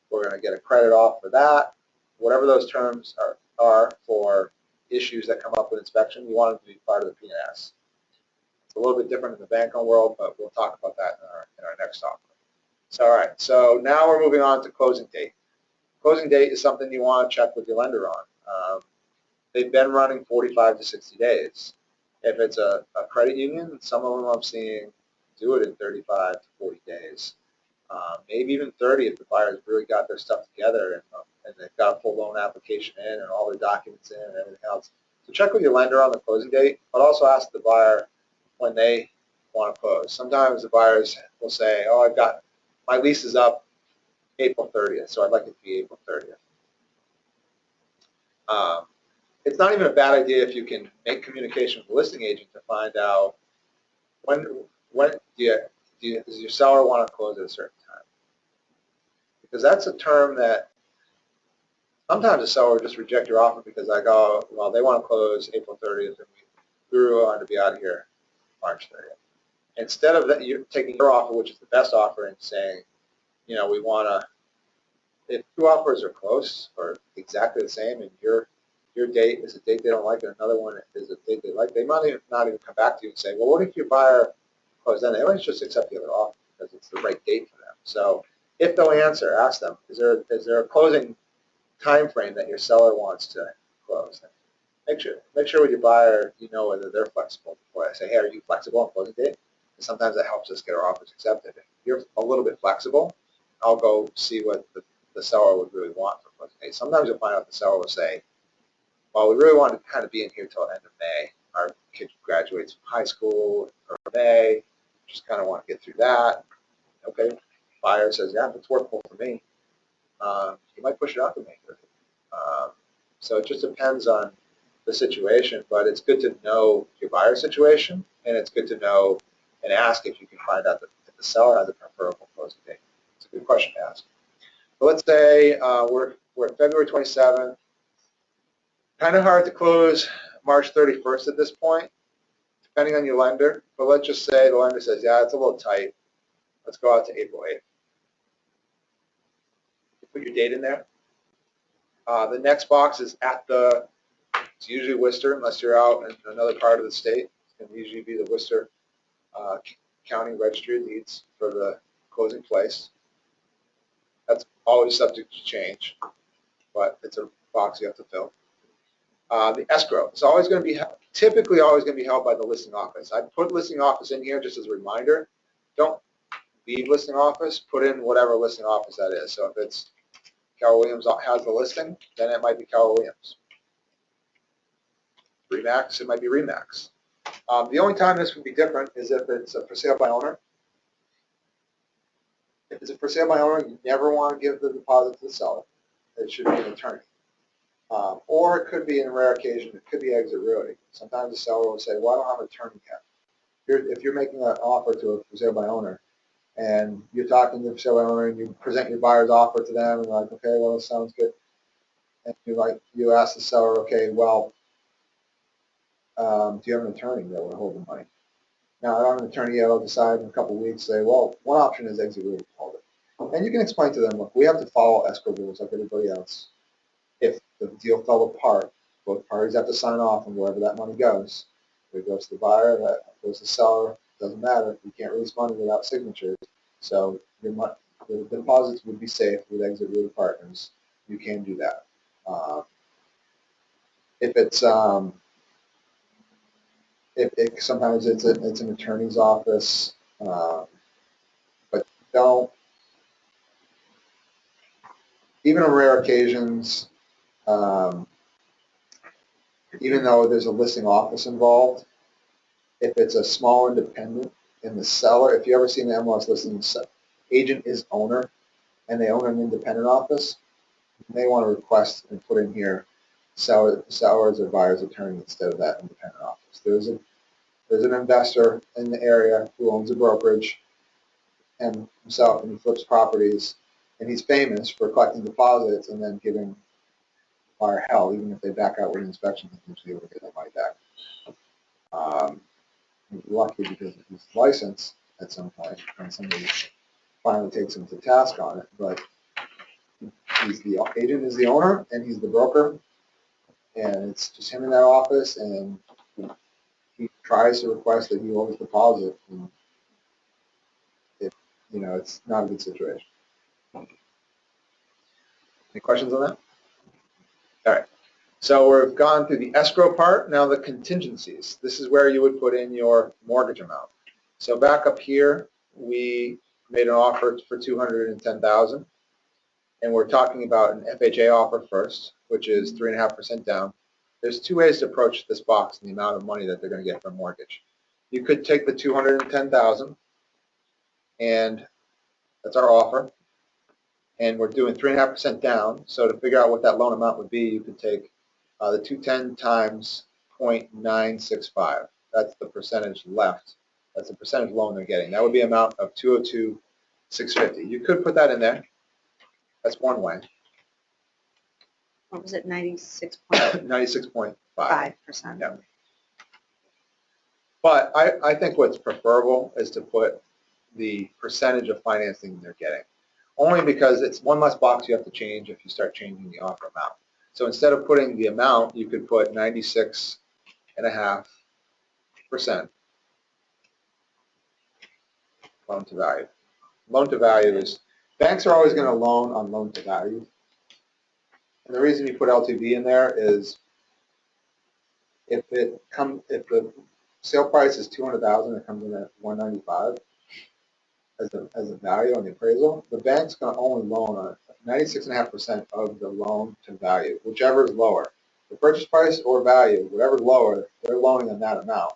we're going to get a credit off for that, whatever those terms are for issues that come up with inspection, you want them to be part of the P&S. It's a little bit different in the bank-owned world, but we'll talk about that in our next talk. So, all right, so now we're moving on to closing date. Closing date is something you want to check with your lender on. They've been running 45 to 60 days. If it's a credit union, some of them I'm seeing do it in 35 to 40 days. Maybe even 30 if the buyer's really got their stuff together and they've got a full loan application in and all their documents in and everything else. So check with your lender on the closing date, but also ask the buyer when they want to close. Sometimes the buyers will say, oh, my lease is up April 30th, so I'd like it to be April 30th. It's not even a bad idea if you can make communication with the listing agent to find out when does your seller want to close at a certain time? Because that's a term that sometimes a seller will just reject your offer because well, they want to close April 30th and we really want to be out of here March 30th. Instead of that, you're taking your offer, which is the best offer, and saying, we want to, if two offers are close or exactly the same, and your date is a date they don't like, and another one is a date they like, they might not even come back to you and say, well, what if your buyer closed then? They always just accept the other offer because it's the right date for them. So if they'll answer, ask them, is there a closing time frame that your seller wants to close? Make sure with your buyer, whether they're flexible before I say, hey, are you flexible on closing date? Because sometimes that helps us get our offers accepted. If you're a little bit flexible, I'll go see what the seller would really want for closing date. Sometimes you'll find out the seller will say, well, we really want to kind of be in here till the end of May. Our kid graduates from high school or May. Just kind of want to get through that. Okay, buyer says, yeah, it's workable for me. You might push it out to May 30th. So it just depends on the situation, but it's good to know your buyer situation, and it's good to know and ask if you can find out if the seller has a preferable closing date. It's a good question to ask. But let's say we're at February 27th. Kind of hard to close March 31st at this point, depending on your lender. But let's just say the lender says, yeah, it's a little tight. Let's go out to April 8th. You put your date in there. The next box is it's usually Worcester, unless you're out in another part of the state. It's going to usually be the Worcester County Registry of Deeds for the closing place. That's always subject to change, but it's a box you have to fill. The escrow is always going to be, typically always going to be held by the listing office. I put listing office in here just as a reminder. Don't leave listing office, put in whatever listing office that is. So if it's Keller Williams has the listing, then it might be Keller Williams. Remax, it might be Remax. The only time this would be different is if it's a for sale by owner. If it's a for sale by owner, you never want to give the deposit to the seller. It should be an attorney. Or it could be, in a rare occasion, it could be exit realty. Sometimes the seller will say, well, I don't have an attorney yet. If you're making an offer to a for sale by owner, and you're talking to the for sale by owner, and you present your buyer's offer to them, and they're like, okay, well, it sounds good. And you ask the seller, okay, well, do you have an attorney that will hold the money? Now, I don't have an attorney yet. I'll decide in a couple of weeks, say, well, one option is exit realty to hold it. And you can explain to them, look, we have to follow escrow rules like everybody else. If the deal fell apart, both parties have to sign off on wherever that money goes. If it goes to the buyer, that goes to the seller, doesn't matter. You can't release money without signatures. So the deposits would be safe with exit realty partners. You can do that. If it's sometimes it's an attorney's office, but don't. Even on rare occasions, even though there's a listing office involved, if it's a small independent and the seller, if you ever seen the MLS listing, agent is owner and they own an independent office, you may want to request and put in here sellers or buyer's attorney instead of that independent office. There's an investor in the area who owns a brokerage and himself, and he flips properties, and he's famous for collecting deposits and then giving buyer hell, even if they back out with inspection, he's usually able to get that money back. Lucky because of his license at some point, and somebody finally takes him to task on it. But he's the agent is the owner, and he's the broker, and it's just him in that office, and he tries to request that he owes deposit, and it's not a good situation. Any questions on that? All right. So we've gone through the escrow part. Now the contingencies. This is where you would put in your mortgage amount. So back up here, we made an offer for $210,000, and we're talking about an FHA offer first, which is 3.5% down. There's two ways to approach this box and the amount of money that they're going to get from mortgage. You could take the $210,000, and that's our offer, and we're doing 3.5% down. So to figure out what that loan amount would be, you could take the 210 times 0.965. That's the percentage left. That's the percentage loan they're getting. That would be an amount of $202,650. You could put that in there. That's one way. What was it, 96.5%? 96.5. Yeah. But I think what's preferable is to put the percentage of financing they're getting. Only because it's one less box you have to change if you start changing the offer amount. So instead of putting the amount, you could put 96.5% loan to value. Loan to value is, banks are always going to loan on loan to value. And the reason you put LTV in there is if the sale price is 200,000, it comes in at 195 as a value on the appraisal, the bank's going to only loan on 96.5% of the loan to value, whichever is lower. The purchase price or value, whatever's lower, they're loaning on that amount,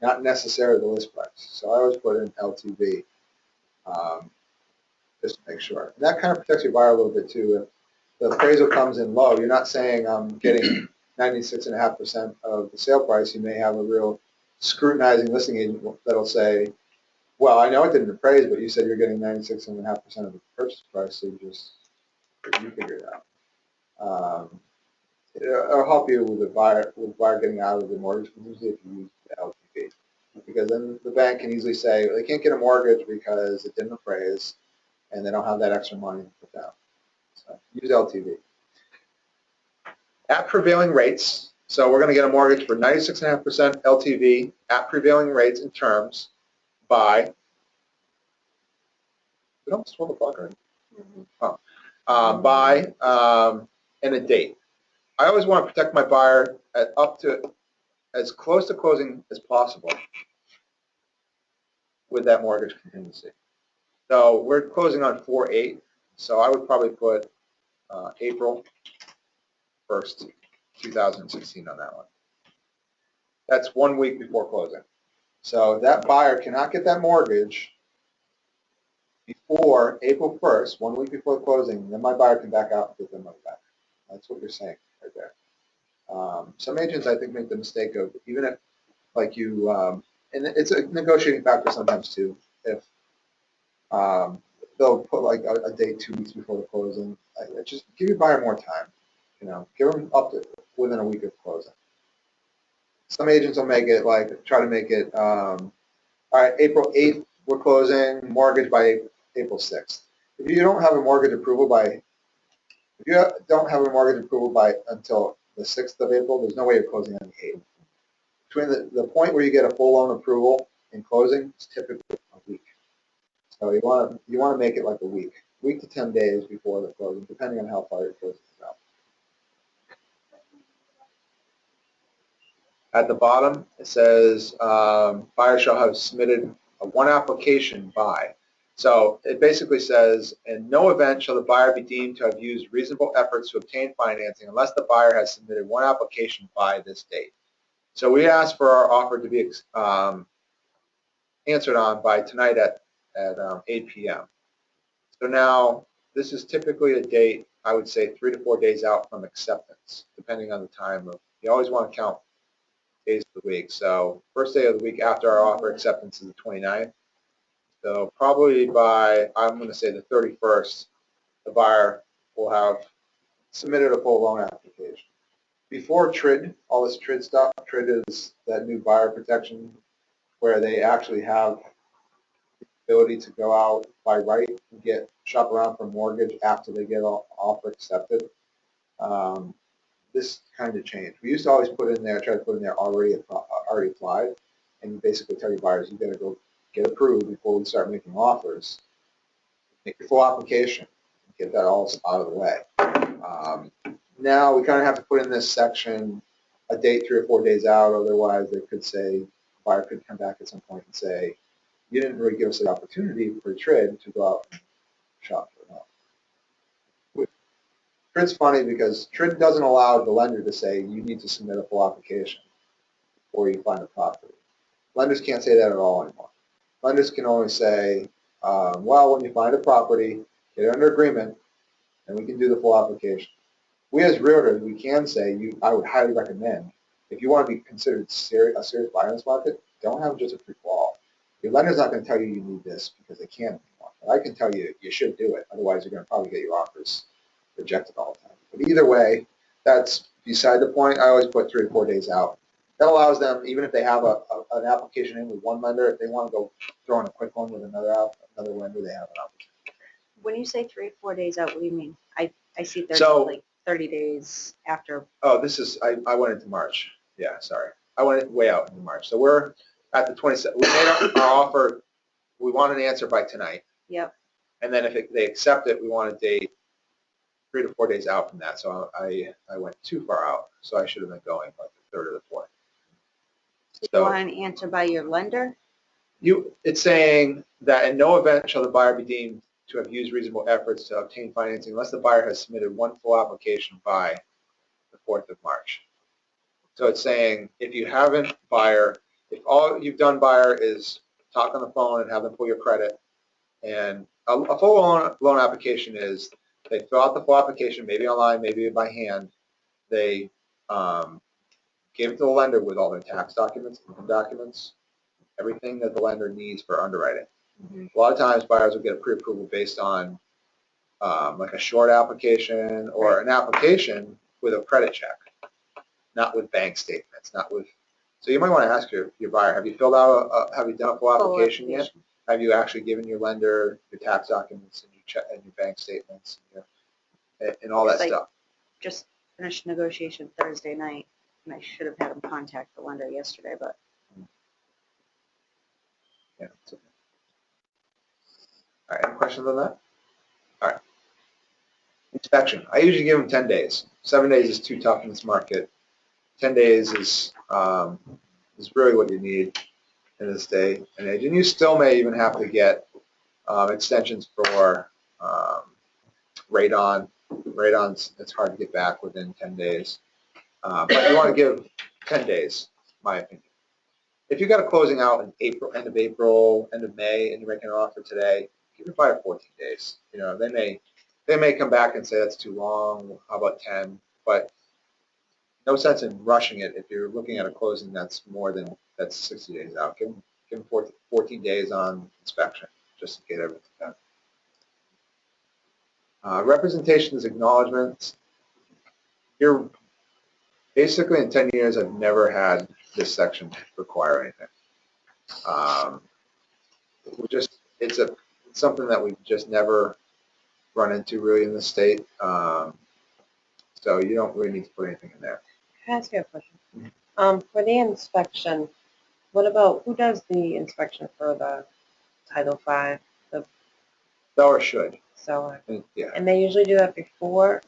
not necessarily the list price. So I always put in LTV just to make sure. And that kind of protects your buyer a little bit too. If the appraisal comes in low, you're not saying I'm getting 96.5% of the sale price. You may have a real scrutinizing listing agent that'll say, well, I know it didn't appraise, but you said you're getting 96.5% of the purchase price, so you figure it out. It'll help you with the buyer getting out of the mortgage, usually if you use the LTV, because then the bank can easily say they can't get a mortgage because it didn't appraise, and they don't have that extra money to put down. So use LTV. At prevailing rates, so we're going to get a mortgage for 96.5% LTV at prevailing rates and terms by, we don't swell the clock already? By and a date. I always want to protect my buyer at up to as close to closing as possible with that mortgage contingency. So we're closing on 4/8, so I would probably put April 1st, 2016 on that one. That's 1 week before closing. So that buyer cannot get that mortgage before April 1st, 1 week before closing, then my buyer can back out and get their money back. That's what you're saying right there. Some agents, I think, make the mistake of, even if, like you, and it's a negotiating factor sometimes too, if they'll put like a date 2 weeks before the closing. Just give your buyer more time, give them up to within a week of closing. Some agents will make it like, try to make it, all right, April 8th, we're closing, mortgage by April 6th. If you don't have a mortgage approval until the 6th of April, there's no way you're closing on the 8th. Between the point where you get a full loan approval and closing is typically a week. So you want to make it like a week to 10 days before the closing, depending on how far your closing is out. At the bottom, it says buyer shall have submitted one application by. So it basically says, in no event shall the buyer be deemed to have used reasonable efforts to obtain financing unless the buyer has submitted one application by this date. So we ask for our offer to be answered on by tonight at 8 p.m. So now, this is typically a date, I would say 3 to 4 days out from acceptance, depending on the time of, you always want to count days of the week. So first day of the week after our offer acceptance is the 29th. So probably by, I'm going to say the 31st, the buyer will have submitted a full loan application. Before TRID, all this TRID stuff, TRID is that new buyer protection where they actually have the ability to go out by right and shop around for mortgage after they get an offer accepted. This kind of changed. We used to always try to put in there already applied, and you basically tell your buyers, you got to go get approved before we start making offers. Make your full application, get that all out of the way. Now we kind of have to put in this section a date 3 or 4 days out, otherwise they could say, the buyer could come back at some point and say, you didn't really give us the opportunity for TRID to go out and shop for help. TRID's funny because TRID doesn't allow the lender to say you need to submit a full application before you find a property. Lenders can't say that at all anymore. Lenders can only say, well, when you find a property, get it under agreement, and we can do the full application. We as realtors, we can say, I would highly recommend, if you want to be considered a serious buyer in this market, don't have just a free fall. Your lender's not going to tell you you need this because they can't anymore. But I can tell you you should do it. Otherwise, you're going to probably get your offers rejected all the time. But either way, that's beside the point. I always put 3 or 4 days out That allows them, even if they have an application in with one lender, if they want to go throw in a quick one with another lender, they have an option. When you say 3 or 4 days out, what do you mean? I see there's So- like 30 days after. Oh, this is, I went into March. Yeah, sorry. I went way out into March. So we're at the 27th. We made our offer. We want an answer by tonight. Yep. And then if they accept it, we want a date 3 to 4 days out from that. So I went too far out. So I should have been going like the 3rd or the 4th. You So want an answer by your lender? it's saying that in no event shall the buyer be deemed to have used reasonable efforts to obtain financing unless the buyer has submitted one full application by the 4th of March. So it's saying if you haven't, buyer, if all you've done, buyer, is talk on the phone and have them pull your credit, and a full loan application is they fill out the full application, maybe online, maybe by hand. They give it to the lender with all their tax documents, income documents, everything that the lender needs for underwriting. Mhm. A lot of times buyers will get a pre-approval based on like a short application or an application with a credit check, not with bank statements, not with. So you might want to ask your buyer, have you filled out, have you done a full application yet? Have you actually given your lender your tax documents and your check and your bank statements and all that It's like- stuff? Just finished negotiation Thursday night, and I should have had him contact the lender yesterday, but Yeah. It's okay. All right, any questions on that? All right. Inspection. I usually give them 10 days. 7 days is too tough in this market. 10 days is really what you need in this day and age. And you still may even have to get extensions for radon. Radon's, it's hard to get back within 10 days. But you want to give 10 days, my opinion. If you got a closing out in April, end of May, and you're making an offer today, give your buyer 14 days. You know, they may come back and say that's too long. How about 10? But no sense in rushing it if you're looking at a closing that's 60 days out. Give them 14 days on inspection just to get everything done. Representations, acknowledgments. You're basically in 10 years, I've never had this section require anything. It's something that we've just never run into really in the state. So you don't really need to put anything in there. Can I ask you a question? For the inspection, what about, who does the inspection for the Title V? Or should. So, Yeah. and they usually do that before,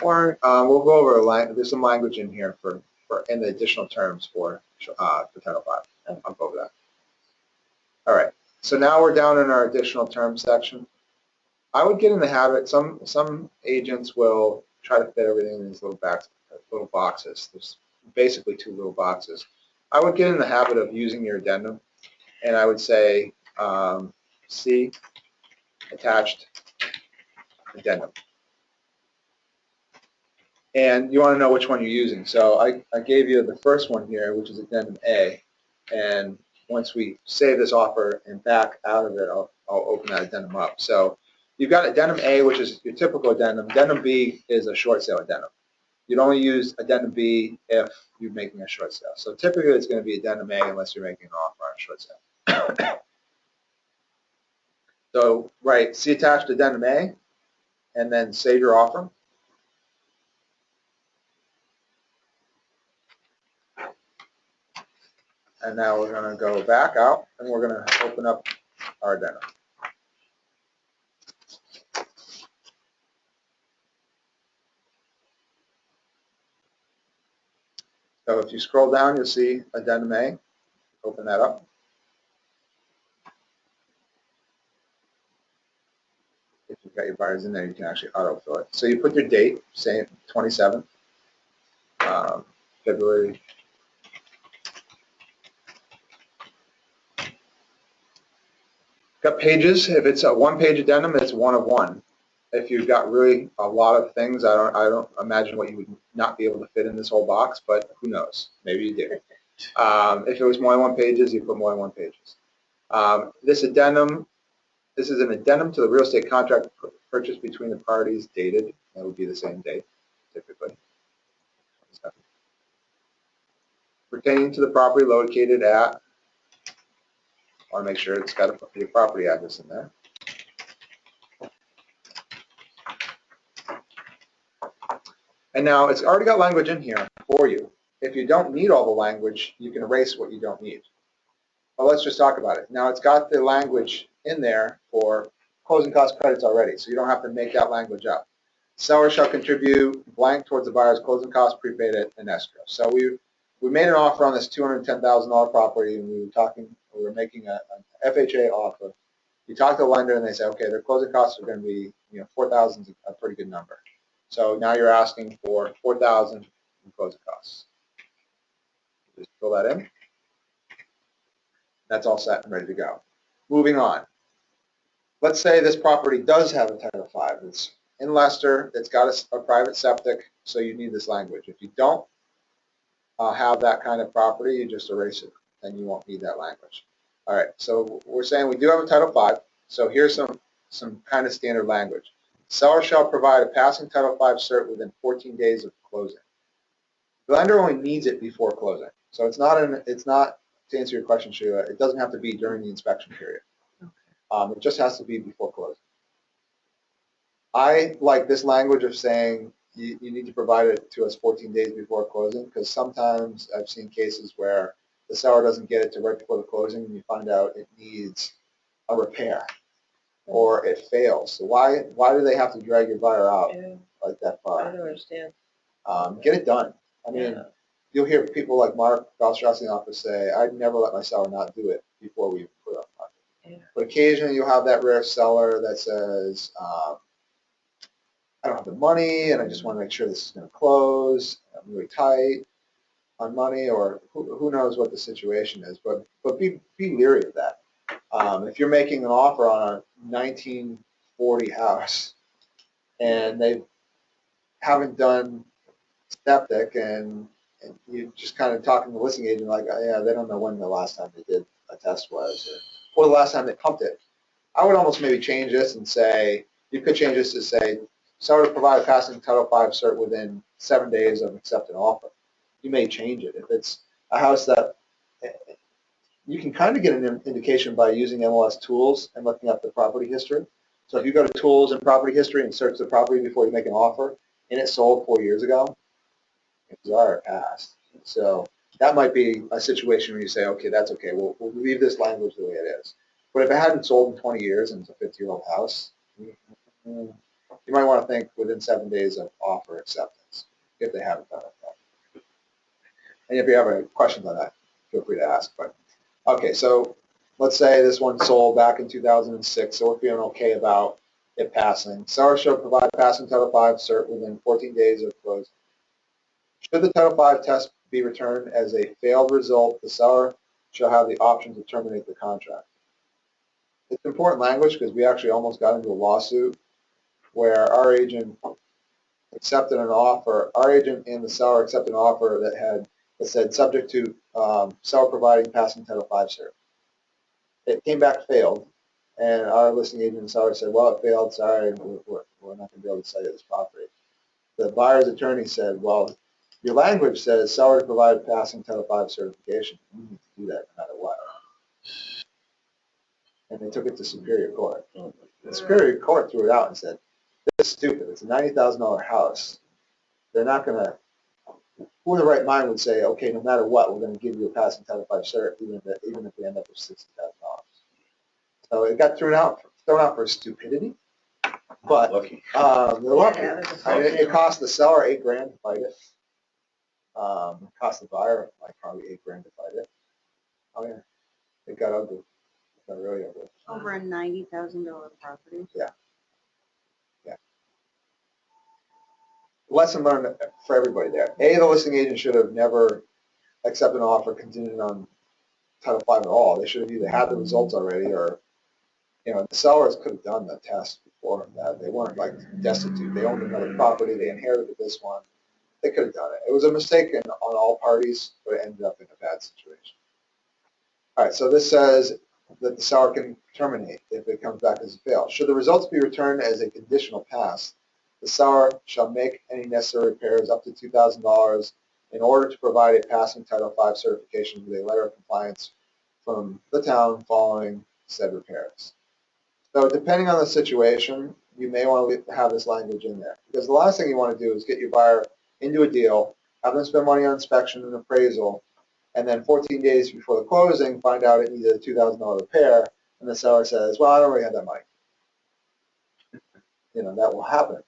or, We'll go over there's some language in here for and the additional terms for Title V. Okay. I'll go over that. All right. So now we're down in our additional terms section. I would get in the habit. Some agents will try to fit everything in these little boxes. There's basically 2 little boxes. I would get in the habit of using your addendum, and I would say C, attached addendum. And you want to know which one you're using. So I gave you the first one here, which is addendum A. And once we save this offer and back out of it, I'll open that addendum up. So you've got addendum A, which is your typical addendum. Addendum B is a short sale addendum. You'd only use addendum B if you're making a short sale. So typically it's going to be addendum A unless you're making an offer on a short sale. So, right, see attached addendum A, and then save your offer. And now we're going to go back out, and we're going to open up our addendum. So if you scroll down, you'll see addendum A. Open that up. If you've got your buyers in there, you can actually autofill it. So you put your date, say 27th, February. Got pages. If it's a 1-page addendum, it's 1 of 1. If you've got really a lot of things, I don't imagine what you would not be able to fit in this whole box, but who knows? Maybe you did. If it was more than 1 pages, you put more than 1 pages. This is an addendum to the real estate contract purchase between the parties dated. That would be the same date, typically. pertaining to the property located at, I want to make sure it's got a property address in there. And now it's already got language in here for you. If you don't need all the language, you can erase what you don't need. But let's just talk about it. Now it's got the language in there for closing cost credits already, so you don't have to make that language up. Seller shall contribute blank towards the buyer's closing costs prepaid in escrow. So we made an offer on this $210,000 property, and we were making an FHA offer. You talk to the lender, and they say, okay, their closing costs are going to be, $4,000 is a pretty good number. So now you're asking for $4,000 in closing costs. Just fill that in. That's all set and ready to go. Moving on. Let's say this property does have a Title V. It's in Leicester. It's got a private septic, so you need this language. If you don't have that kind of property, you just erase it, and you won't need that language. All right, so we're saying we do have a Title V, so here's some kind of standard language. Seller shall provide a passing Title V cert within 14 days of closing. The lender only needs it before closing, so it's not, to answer your question, Sheila, it doesn't have to be during the inspection period. It just has to be before closing. I like this language of saying you need to provide it to us 14 days before closing, because sometimes I've seen cases where the seller doesn't get it to right before the closing, and you find out it needs a repair or it fails. So why do they have to drag your buyer out like that I far? don't understand. Get it done. I mean, Yeah. you'll hear people like Mark Balstrassi in the office say, I'd never let my seller not do it before we put it on market. Yeah. But occasionally you'll have that rare seller that says, I don't have the money and I just want to make sure this is going to close. I'm really tight on money, or who knows what the situation is. But be leery of that. If you're making an offer on a 1940 house and they haven't done septic, and you just kind of talking to the listing agent like, oh, yeah, they don't know when the last time they did a test was, or the last time they pumped it. I would almost maybe change this and say, you could change this to say, seller to provide a passing Title V cert within 7 days of accepting offer. You may change it. If it's a house that, you can kind of get an indication by using MLS tools and looking up the property history. So if you go to tools and property history and search the property before you make an offer, and it sold 4 years ago, it's already passed. So that might be a situation where you say, okay, that's okay. We'll leave this language the way it is. But if it hadn't sold in 20 years and it's a 50-year-old house, you might want to think within 7 days of offer acceptance, if they haven't done it. And if you have any questions on that, feel free to ask. But okay, so let's say this one sold back in 2006, so we're feeling okay about it passing. Seller shall provide passing Title V cert within 14 days of closing. Should the Title V test be returned as a failed result, the seller shall have the option to terminate the contract. It's important language because we actually almost got into a lawsuit where our agent accepted an offer, our agent and the seller accepted an offer that said subject to seller providing passing Title V cert. It came back failed, and our listing agent and seller said, well, it failed, sorry, we're not going to be able to sell you this property. The buyer's attorney said, well, your language says seller to provide passing Title V certification. You need to do that no matter what. And they took it to Superior Court. The Superior Court threw it out and said, this is stupid. It's a $90,000 house. They're not going to, who in the right mind would say, okay, no matter what, we're going to give you a passing Title V cert, even if we end up with $60,000. So it got thrown out for stupidity. But Lucky. they're lucky. Yeah, that's I mean, it cost the seller $8,000 to fight it. It cost the buyer like probably $8,000 to fight it. Oh yeah, it got ugly. It got really ugly. Over a $90,000 property. Lesson learned for everybody there. A, the listing agent should have never accepted an offer contingent on Title V at all. They should have either had the results already, or the sellers could have done the test before that. They weren't like destitute. They owned another property. They inherited this one. They could have done it. It was a mistake on all parties, but it ended up in a bad situation. All right, so this says that the seller can terminate if it comes back as a fail. Should the results be returned as a conditional pass, the seller shall make any necessary repairs up to $2,000 in order to provide a passing Title V certification with a letter of compliance from the town following said repairs. So depending on the situation, you may want to have this language in there, because the last thing you want to do is get your buyer into a deal, have them spend money on inspection and appraisal, and then 14 days before the closing, find out it needed a $2,000 repair, and the seller says, well, I don't really have that money. That will happen.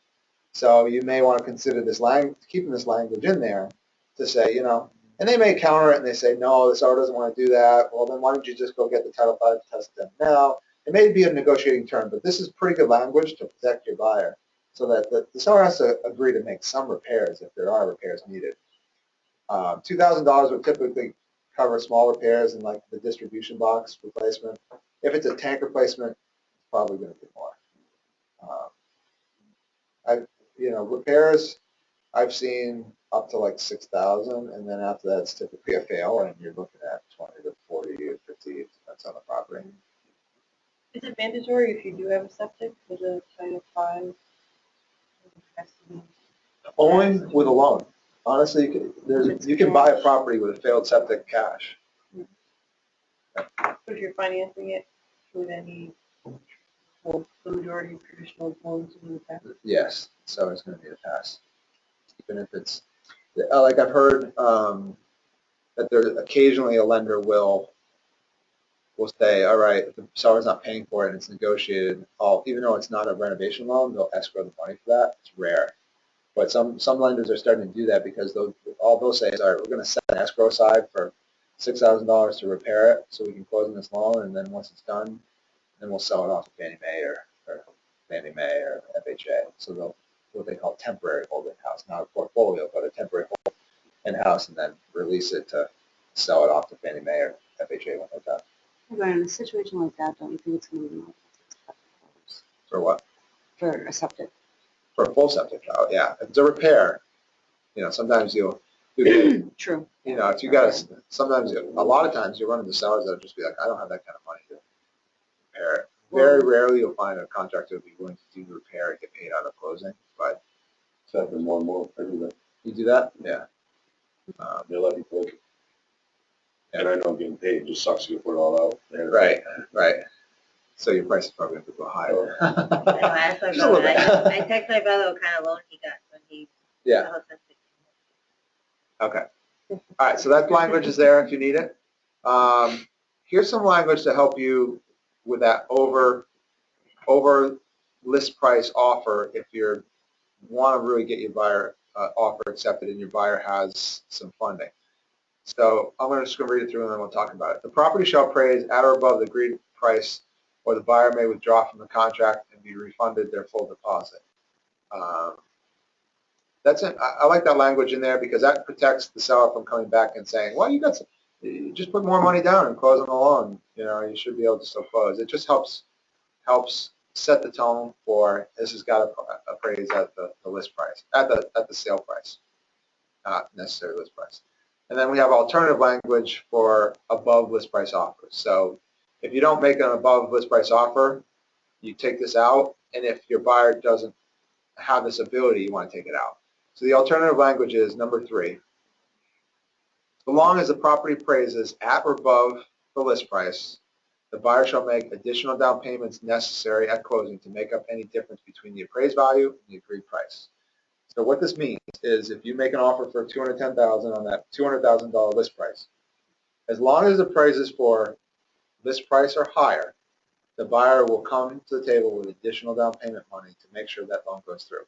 So you may want to consider keeping this language in there to say, and they may counter it and they say, no, the seller doesn't want to do that. Well, then why don't you just go get the Title V test done now? It may be a negotiating term, but this is pretty good language to protect your buyer so that the seller has to agree to make some repairs if there are repairs needed. $2,000 would typically cover small repairs and like the distribution box replacement. If it's a tank replacement, it's probably going to be more. Repairs I've seen up to like 6,000, and then after that it's typically a fail, and you're looking at 20 to 40 or 50. It depends on the property. Is it mandatory if you do have a septic for the Title V? Only with a loan. Honestly, you can buy a property with a failed septic cash. But if you're financing it with any, well, the majority of traditional loans in the past. Yes, so it's going to be a pass. Even if it's, like I've heard that there occasionally a lender will say, all right, if the seller's not paying for it and it's negotiated, even though it's not a renovation loan, they'll escrow the money for that. It's rare. But some lenders are starting to do that because all they'll say is, all right, we're going to set an escrow aside for $6,000 to repair it so we can close on this loan, and then once it's done, then we'll sell it off to Fannie Mae or FHA. So they'll what they call temporary hold in-house, not a portfolio, but a temporary hold in-house, and then release it to sell it off to Fannie Mae or FHA when they're done. But in a situation like that, don't you think it's going to be more expensive For what? for a septic? For a full septic, yeah. If it's a repair, sometimes you get, True. if you got a lot of times you run into sellers that'll just be like, I don't have that kind of money to repair it. Very rarely you'll find a contractor who'll be willing to do the repair and get paid out of closing, but It's happening more and more every day. you do that? Yeah. They're letting close. And I know getting paid just sucks you to put it all out. Right. So your price is probably going to go higher. I asked my Just a little brother, bit. I texted my brother what kind of loan he got when he. Yeah. the whole septic. Okay. All right, so that language is there if you need it. Here's some language to help you with that over list price offer if you want to really get your buyer offer accepted and your buyer has some funding. So I'm just going to read it through and then we'll talk about it. The property shall appraise at or above the agreed price, or the buyer may withdraw from the contract and be refunded their full deposit. That's it. I like that language in there because that protects the seller from coming back and saying, well, you just put more money down and close on the loan. You should be able to still close. It just helps set the tone for this has got to appraise at the list price, at the sale price, not necessarily list price. And then we have alternative language for above list price offers. So if you don't make an above list price offer, you take this out, and if your buyer doesn't have this ability, you want to take it out. So the alternative language is number 3. So long as the property appraises at or above the list price, the buyer shall make additional down payments necessary at closing to make up any difference between the appraised value and the agreed price. So what this means is if you make an offer for $210,000 on that $200,000 list price, as long as the price is for list price or higher, the buyer will come to the table with additional down payment money to make sure that loan goes through.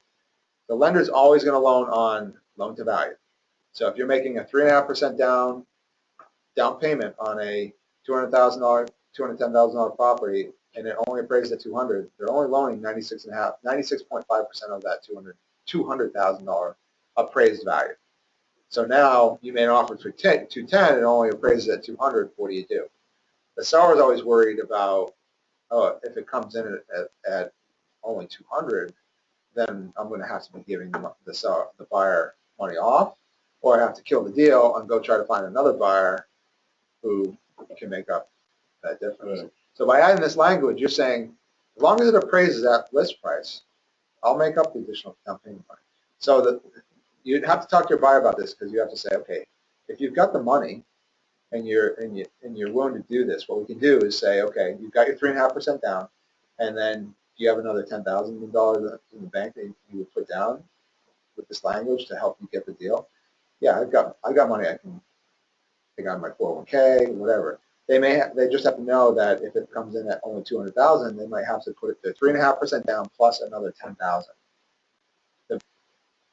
The lender is always going to loan on loan to value. So if you're making a 3.5% down payment on a $210,000 property and it only appraised at $200,000, they're only loaning 96.5% of that $200,000 appraised value. So now you made an offer for $210,000 and only appraises at $200,000. What do you do? The seller is always worried about, if it comes in at only $200,000, then I'm going to have to be giving the buyer money off, or I have to kill the deal and go try to find another buyer who can make up that difference. Right. So by adding this language, you're saying, as long as it appraises at list price, I'll make up the additional down payment money. So that you'd have to talk to your buyer about this, because you have to say, okay, if you've got the money and you're willing to do this, what we can do is say, okay, you've got your 3.5% down, and then you have another $10,000 in the bank that you would put down with this language to help you get the deal. Yeah, I've got money I can take on my 401k, whatever. They just have to know that if it comes in at only 200,000, they might have to put it to 3.5% down plus another 10,000.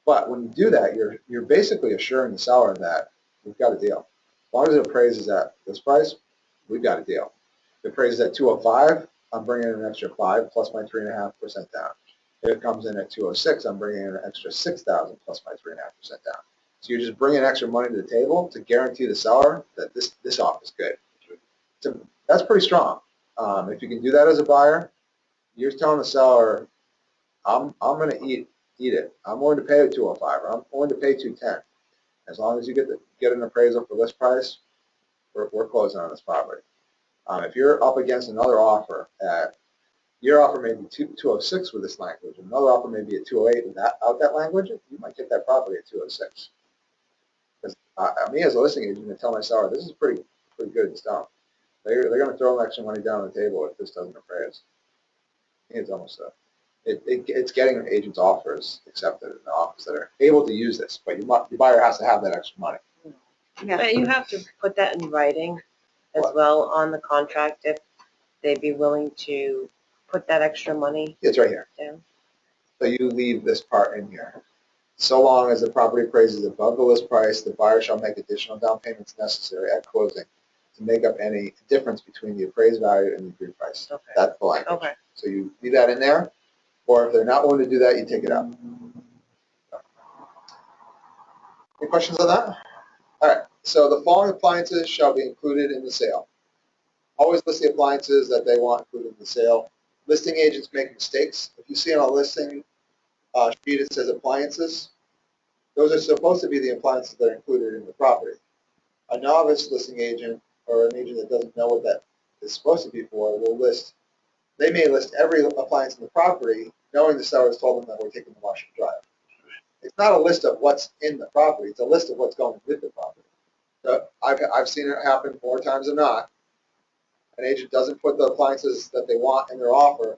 But when you do that, you're basically assuring the seller that we've got a deal. As long as it appraises at this price, we've got a deal. If it appraises at 205, I'm bringing in an extra 5 plus my 3.5% down. If it comes in at 206, I'm bringing in an extra 6,000 plus my 3.5% down. So you're just bringing extra money to the table to guarantee the seller that this offer is good. So that's pretty strong. If you can do that as a buyer, you're telling the seller, I'm going to eat it. I'm willing to pay 205, or I'm willing to pay 210. As long as you get an appraisal for list price, we're closing on this property. If you're up against another offer your offer may be 206 with this language, another offer may be at 208 without that language, you might get that property at 206. Because me as a listing agent, I tell my seller, this is pretty good in stone. They're going to throw extra money down on the table if this doesn't appraise. I think it's almost it's getting agents' offers accepted in the office that are able to use this, but your buyer has to have that extra money. Yeah. But you have to put that in writing as well on the contract if they'd be willing to put that extra money It's right here. down. So you leave this part in here. So long as the property appraises above the list price, the buyer shall make additional down payments necessary at closing to make up any difference between the appraised value and the agreed price. Okay. That's the language. Okay. So you leave that in there, or if they're not willing to do that, you take it out. Any questions on that? All right. So the following appliances shall be included in the sale. Always list the appliances that they want included in the sale. Listing agents make mistakes. If you see on a listing sheet it says appliances, those are supposed to be the appliances that are included in the property. A novice listing agent or an agent that doesn't know what that is supposed to be for they may list every appliance in the property knowing the seller has told them that we're taking the washer and dryer. It's not a list of what's in the property, it's a list of what's going with the property. So I've seen it happen more times than not. An agent doesn't put the appliances that they want in their offer,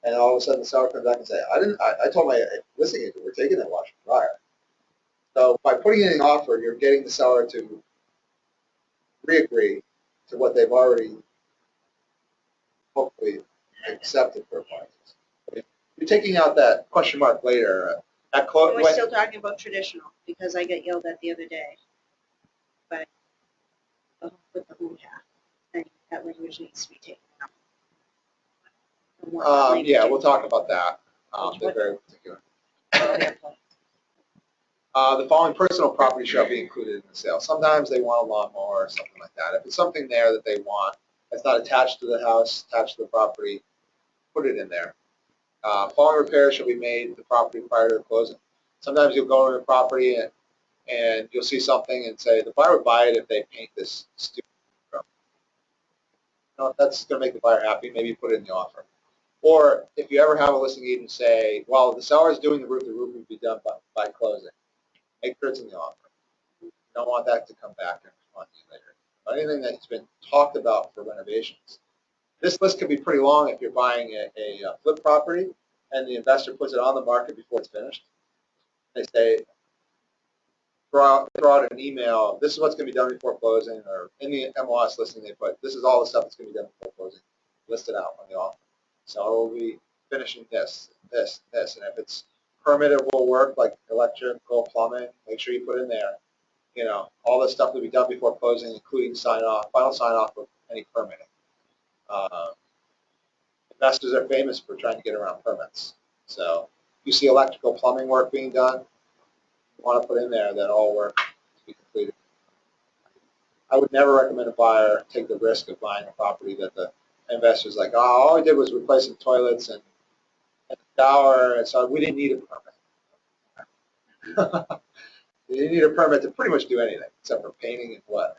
and all of a sudden the seller comes back and say, I told my listing agent we're taking that washer and dryer. So by putting it in the offer, you're getting the seller to re-agree to what they've already hopefully accepted for appliances. You're taking out that question mark later. We're still talking about traditional, because I got yelled at the other day. But with the who hat thing, that language needs to be taken out. Yeah, we'll talk about that. They're very particular. The following personal property shall be included in the sale. Sometimes they want a lawnmower or something like that. If it's something there that they want that's not attached to the house, attached to the property, put it in there. Following repairs shall be made to the property prior to the closing. Sometimes you'll go to the property and you'll see something and say, the buyer would buy it if they paint this stupid room. If that's going to make the buyer happy, maybe put it in the offer. Or if you ever have a listing agent say, well, the seller is doing the roof will be done by closing. Make sure it's in the offer. You don't want that to come back and haunt you later. But anything that's been talked about for renovations. This list can be pretty long if you're buying a flip property and the investor puts it on the market before it's finished. They say, throw out an email, this is what's going to be done before closing, or in the MLS listing they put, this is all the stuff that's going to be done before closing. List it out on the offer. So we'll be finishing this, and if it's permittable work like electrical, plumbing, make sure you put in there. You know, all this stuff will be done before closing, including final sign off of any permitting. Investors are famous for trying to get around permits. So if you see electrical, plumbing work being done, you want to put in there that all work to be completed. I would never recommend a buyer take the risk of buying a property that the investor's like, oh, all I did was replace some toilets and the shower, and so we didn't need a permit. You didn't need a permit to pretty much do anything except for painting and what.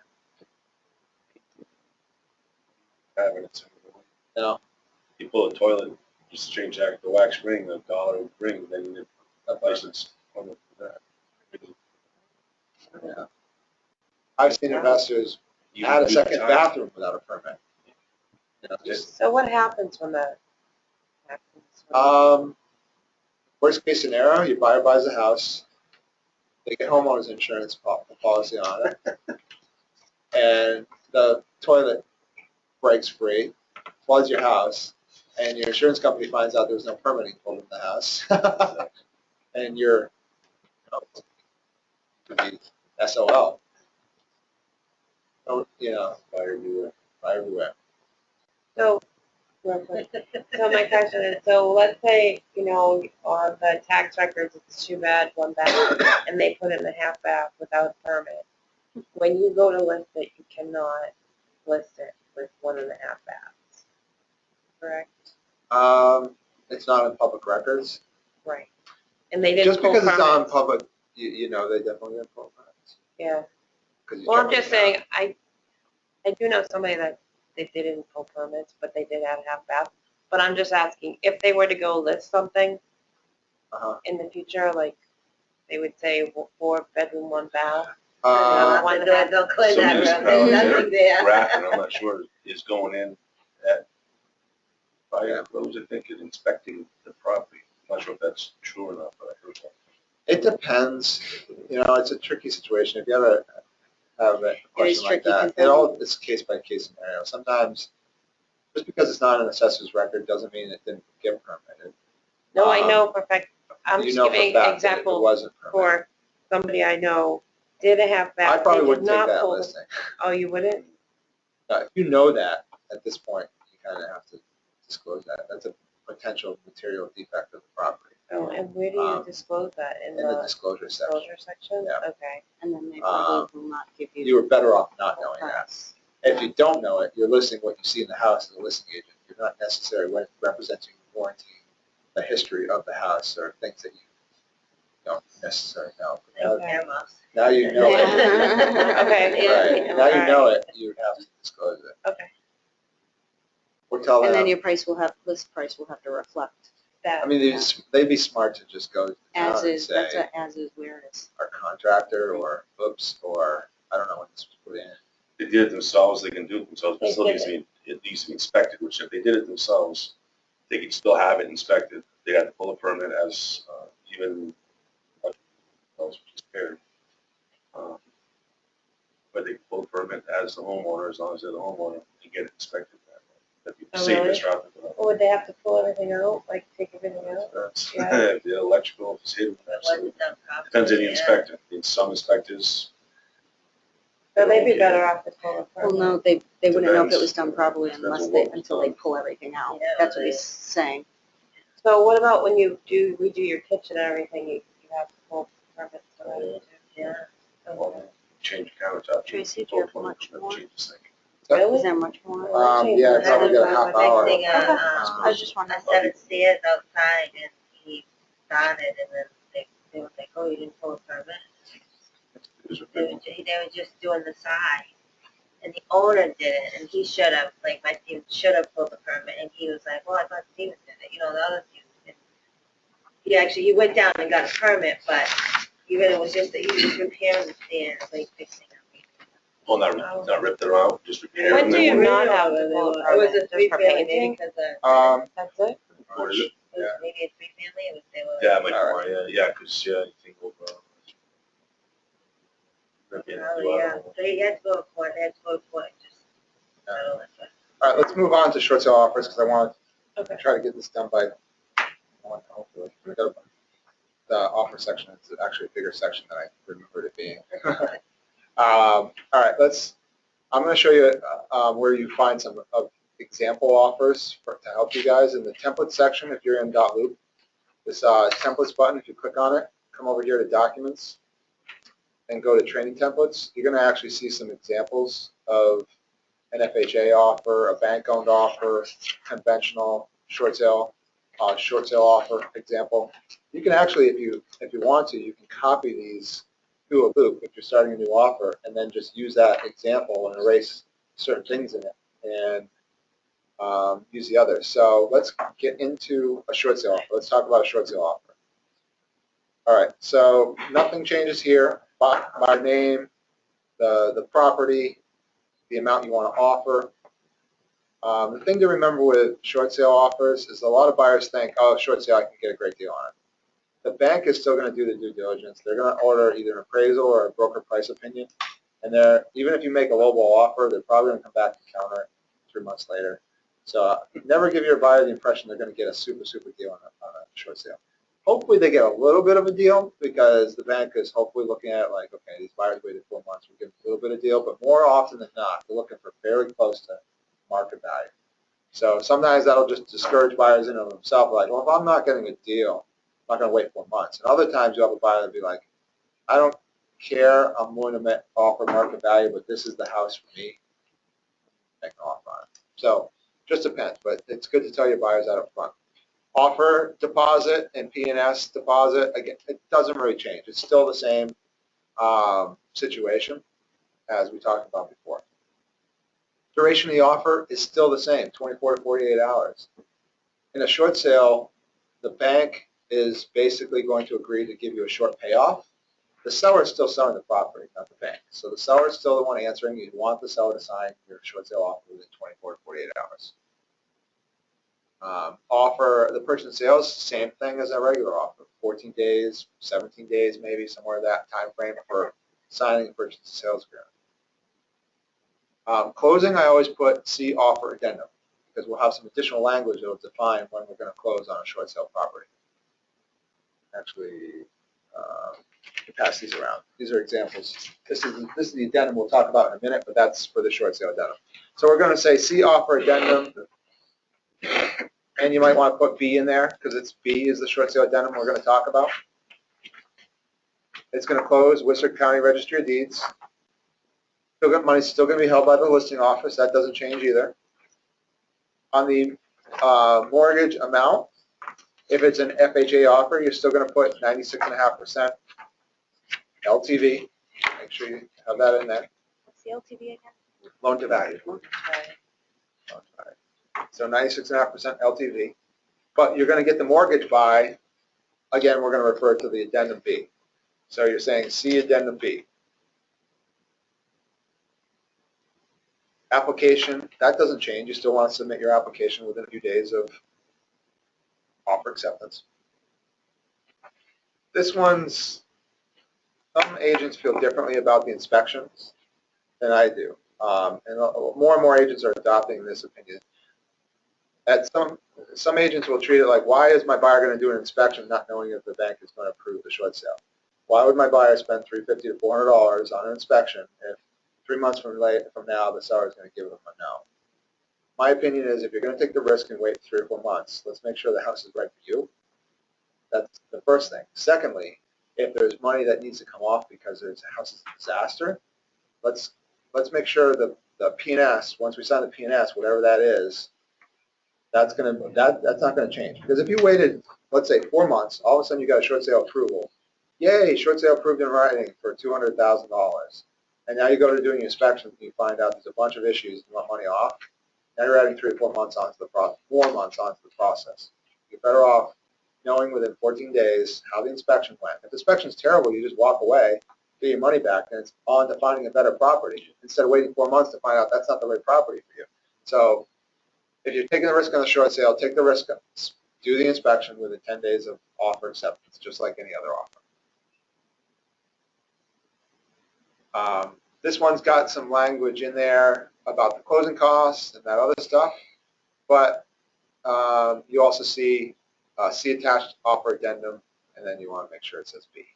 You know? You pull a toilet, just change the wax ring, the dollar ring, then the license on that. Yeah. I've seen investors You add a do second time. bathroom without a permit. You know, just, So what happens when that happens? worst case scenario, your buyer buys a house, they get homeowners insurance policy on it, and the toilet breaks free, floods your house, and your insurance company finds out there's no permitting pulled in the house, and you're, could be SOL. Oh, you know, buyer beware, buyer beware. So, real quick. So my question is, so let's say, on the tax records, it's 2 bad, 1 bath, and they put in a half bath without a permit. When you go to list it, you cannot list it with 1.5 baths. Correct? It's not in public records. Right. And they didn't Just pull because it's not in permits. public, you know, they definitely didn't pull permits. Yeah. 'Cause you Well, check I'm with just the town. saying, I do know somebody that they didn't pull permits, but they did have a half bath. But I'm just asking, if they were to go list something Uh-huh. in the future, like, they would say 4 bedroom, 1 bath. Lock the door, don't close Some that room, there's municipalities nothing there. are Grafton, I'm not sure, is going in at fire codes, I think, and inspecting the property. I'm not sure if that's true or not, but I heard that. It depends. You know, it's a tricky situation. If you ever have a question like tricky that, it all is case by case scenario. Sometimes, just because it's not an assessor's record doesn't mean it didn't get permitted. No, I know for a fact, I'm You just know for a giving fact that it example wasn't permitted. for somebody I know did a half I bath. probably They did wouldn't take not that pull. listing. Oh, you wouldn't? If you know that at this point, you kind of have to disclose that. That's a potential material defect of the property Oh, and where do you Um, disclose that? In in the the disclosure section. disclosure section? Yeah. Okay. And then they probably will not give you. You were better off not knowing that. price. If you don't know it, you're listing what you see in the house as a listing agent. You're not necessarily representing, warranting the history of the house or things that you don't necessarily know. Okay. Now you know it. Okay. Right. Now you know it, you would have to disclose it. Okay. Or tell And then them, your price will have, list price will have to reflect That. I mean, they'd be smart to just go to the as town and is, that's say, a as is where is. our contractor, or oops, or I don't know when this was put in. They did it themselves, they can do it themselves, but They still did needs to be, it needs to be inspected, which if they did it themselves, they could still have it inspected. They had to pull a permit as, even, else was prepared. But they can pull a permit as the homeowner, as long as they're the homeowner, and get it inspected that way. That'd be the Oh, really? safest route to go. Or would they have to pull everything out, like take everything out? That's, Yeah. the electrical, if it's hidden, That absolutely. wasn't done properly. Depends on the yeah. inspector. In some inspectors, So they'd be better off to pull a Well, permit. no, they wouldn't know if it Depends. was done properly Depends unless on they, what was until they done. pull everything out. Yeah, That's what right. he's saying. So what about when you redo your kitchen and everything, you have to pull permits for that too? Yeah. change countertop. Tracy, do you have much more? Change the sink. Really? Is there much more? Yeah, I probably got a half hour. Fixing I was just wondering. a set of stairs outside, and he started, and then they were like, oh, you didn't pull a permit? They were just doing the side, and the owner did it, and he should have, like, my team should have pulled the permit, and he was like, well, I thought Steven did it, the other team did it. He went down and got a permit, but even it was just that he was repairing the stairs, like fixing everything. Well, not rip them out, just repair When them. do you Then not have to pull a It was permit? a Just for three-family, painting? maybe because That's it? what is it? it was maybe a three-family, it was, they were. Yeah, much more, yeah, cause, you think over. Oh, yeah, so he had to go to court, they had to go to court, just, I don't know, that's All right, let's move on to short sale offers, because I want Okay. to try to get this done by, hopefully. The offer section is actually a bigger section than I remembered it being. All right, I'm going to show you where you find some of example offers to help you guys. In the template section, if you're in .loop, this templates button, if you click on it, come over here to documents and go to training templates. You're going to actually see some examples of an FHA offer, a bank-owned offer, conventional short sale offer example. You can actually, if you want to, you can copy these to a loop if you're starting a new offer, and then just use that example and erase certain things in it, and use the others. So let's get into a short sale offer. Let's talk about a short sale offer. All right, so nothing changes here. buyer name, the property, the amount you want to offer. The thing to remember with short sale offers is a lot of buyers think, oh, short sale, I can get a great deal on it. The bank is still going to do the due diligence. They're going to order either an appraisal or a broker price opinion. And even if you make a lowball offer, they're probably going to come back and counter it 3 months later. So never give your buyer the impression they're going to get a super, super deal on a short sale. Hopefully they get a little bit of a deal because the bank is hopefully looking at it like, okay, these buyers waited 4 months, we'll give them a little bit of deal, but more often than not, they're looking for very close to market value. So sometimes that'll just discourage buyers in of themselves, like, well, if I'm not getting a deal, I'm not going to wait 4 months. And other times you'll have a buyer that'll be like, I don't care, I'm willing to offer market value, but this is the house for me. Make an offer on it. So just depends, but it's good to tell your buyers that up front. Offer deposit and P&S deposit, again, it doesn't really change. It's still the same situation as we talked about before. Duration of the offer is still the same, 24 to 48 hours. In a short sale, the bank is basically going to agree to give you a short payoff. The seller is still selling the property, not the bank. So the seller is still the one answering. You want the seller to sign your short sale offer within 24 to 48 hours. Offer, the purchase and sales, same thing as a regular offer. 14 days, 17 days maybe, somewhere in that time frame for signing the purchase and sales agreement. Closing, I always put see offer addendum because we'll have some additional language that will define when we're going to close on a short sale property. Actually, pass these around. These are examples. This is the addendum we'll talk about in a minute, but that's for the short sale addendum. So we're going to say see offer addendum, and you might want to put B in there because it's B is the short sale addendum we're going to talk about. It's going to close Worcester County Registry of Deeds. Money's still going to be held by the listing office. That doesn't change either. On the mortgage amount, if it's an FHA offer, you're still going to put 96.5% LTV. Make sure you have that in there. What's the LTV again? Loan to value. Loan to value. So 96.5% LTV. But you're going to get the mortgage by, again, we're going to refer to the addendum B. So you're saying see addendum B. Application, that doesn't change. You still want to submit your application within a few days of offer acceptance. This one's, some agents feel differently about the inspections than I do. And more agents are adopting this opinion. At some agents will treat it like, why is my buyer going to do an inspection not knowing if the bank is going to approve the short sale? Why would my buyer spend $350 to $400 on an inspection if 3 months from now the seller is going to give them a no? My opinion is if you're going to take the risk and wait 3 or 4 months, let's make sure the house is right for you. That's the first thing. Secondly, if there's money that needs to come off because the house is a disaster, let's make sure the P&S, once we sign the P&S, whatever that is, that's not going to change. Because if you waited, let's say 4 months, all of a sudden you got a short sale approval. Yay, short sale approved in writing for $200,000. And now you go to doing your inspections and you find out there's a bunch of issues and you want money off. Now you're adding 3 or 4 months onto the process, 4 months onto the process. You're better off knowing within 14 days how the inspection went. If the inspection's terrible, you just walk away, get your money back, and it's on to finding a better property instead of waiting 4 months to find out that's not the right property for you. So if you're taking the risk on the short sale, take the risk, do the inspection within 10 days of offer acceptance, just like any other offer. This one's got some language in there about the closing costs and that other stuff, but you also see attached offer addendum, and then you want to make sure it says B.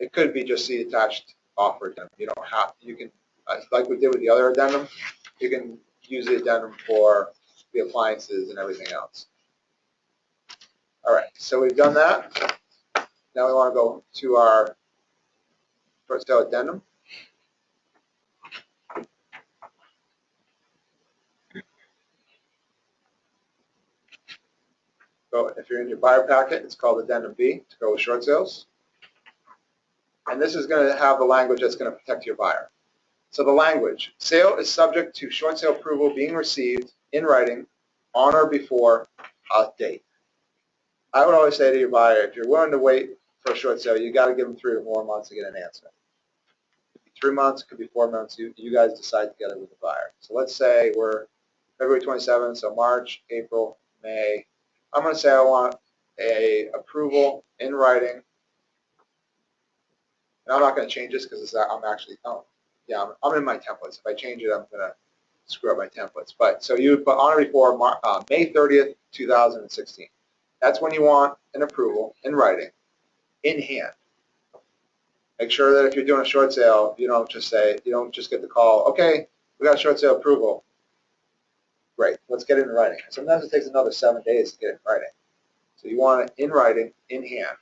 It could be just see attached offer addendum. You don't have, you can, like we did with the other addendum, you can use the addendum for the appliances and everything else. All right, so we've done that. Now we want to go to our short sale addendum. So if you're in your buyer packet, it's called Addendum B to go with short sales. And this is going to have the language that's going to protect your buyer. So the language, sale is subject to short sale approval being received in writing on or before a date. I would always say to your buyer, if you're willing to wait for a short sale, you gotta give them 3 or more months to get an answer. It could be 3 months, it could be 4 months, you guys decide together with the buyer. So let's say we're February 27th, so March, April, May. I'm gonna say I want a approval in writing. And I'm not gonna change this because I'm actually, I'm in my templates. If I change it, I'm gonna screw up my templates. But, so you put on or before May 30th, 2016. That's when you want an approval in writing, in hand. Make sure that if you're doing a short sale, you don't just get the call, okay, we got a short sale approval. Great, let's get it in writing. Sometimes it takes another 7 days to get it in writing. So you want it in writing, in hand.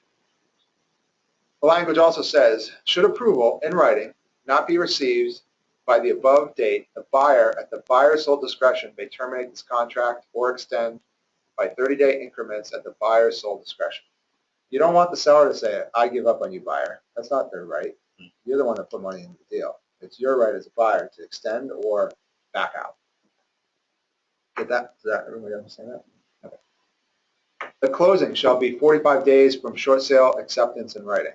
The language also says, should approval in writing not be received by the above date, the buyer, at the buyer's sole discretion, may terminate this contract or extend by 30-day increments at the buyer's sole discretion. You don't want the seller to say, I give up on you, buyer. That's not their right. You're the one that put money in the deal. It's your right as a buyer to extend or back out. Get that? Does that everybody understand that? Okay. The closing shall be 45 days from short sale acceptance in writing.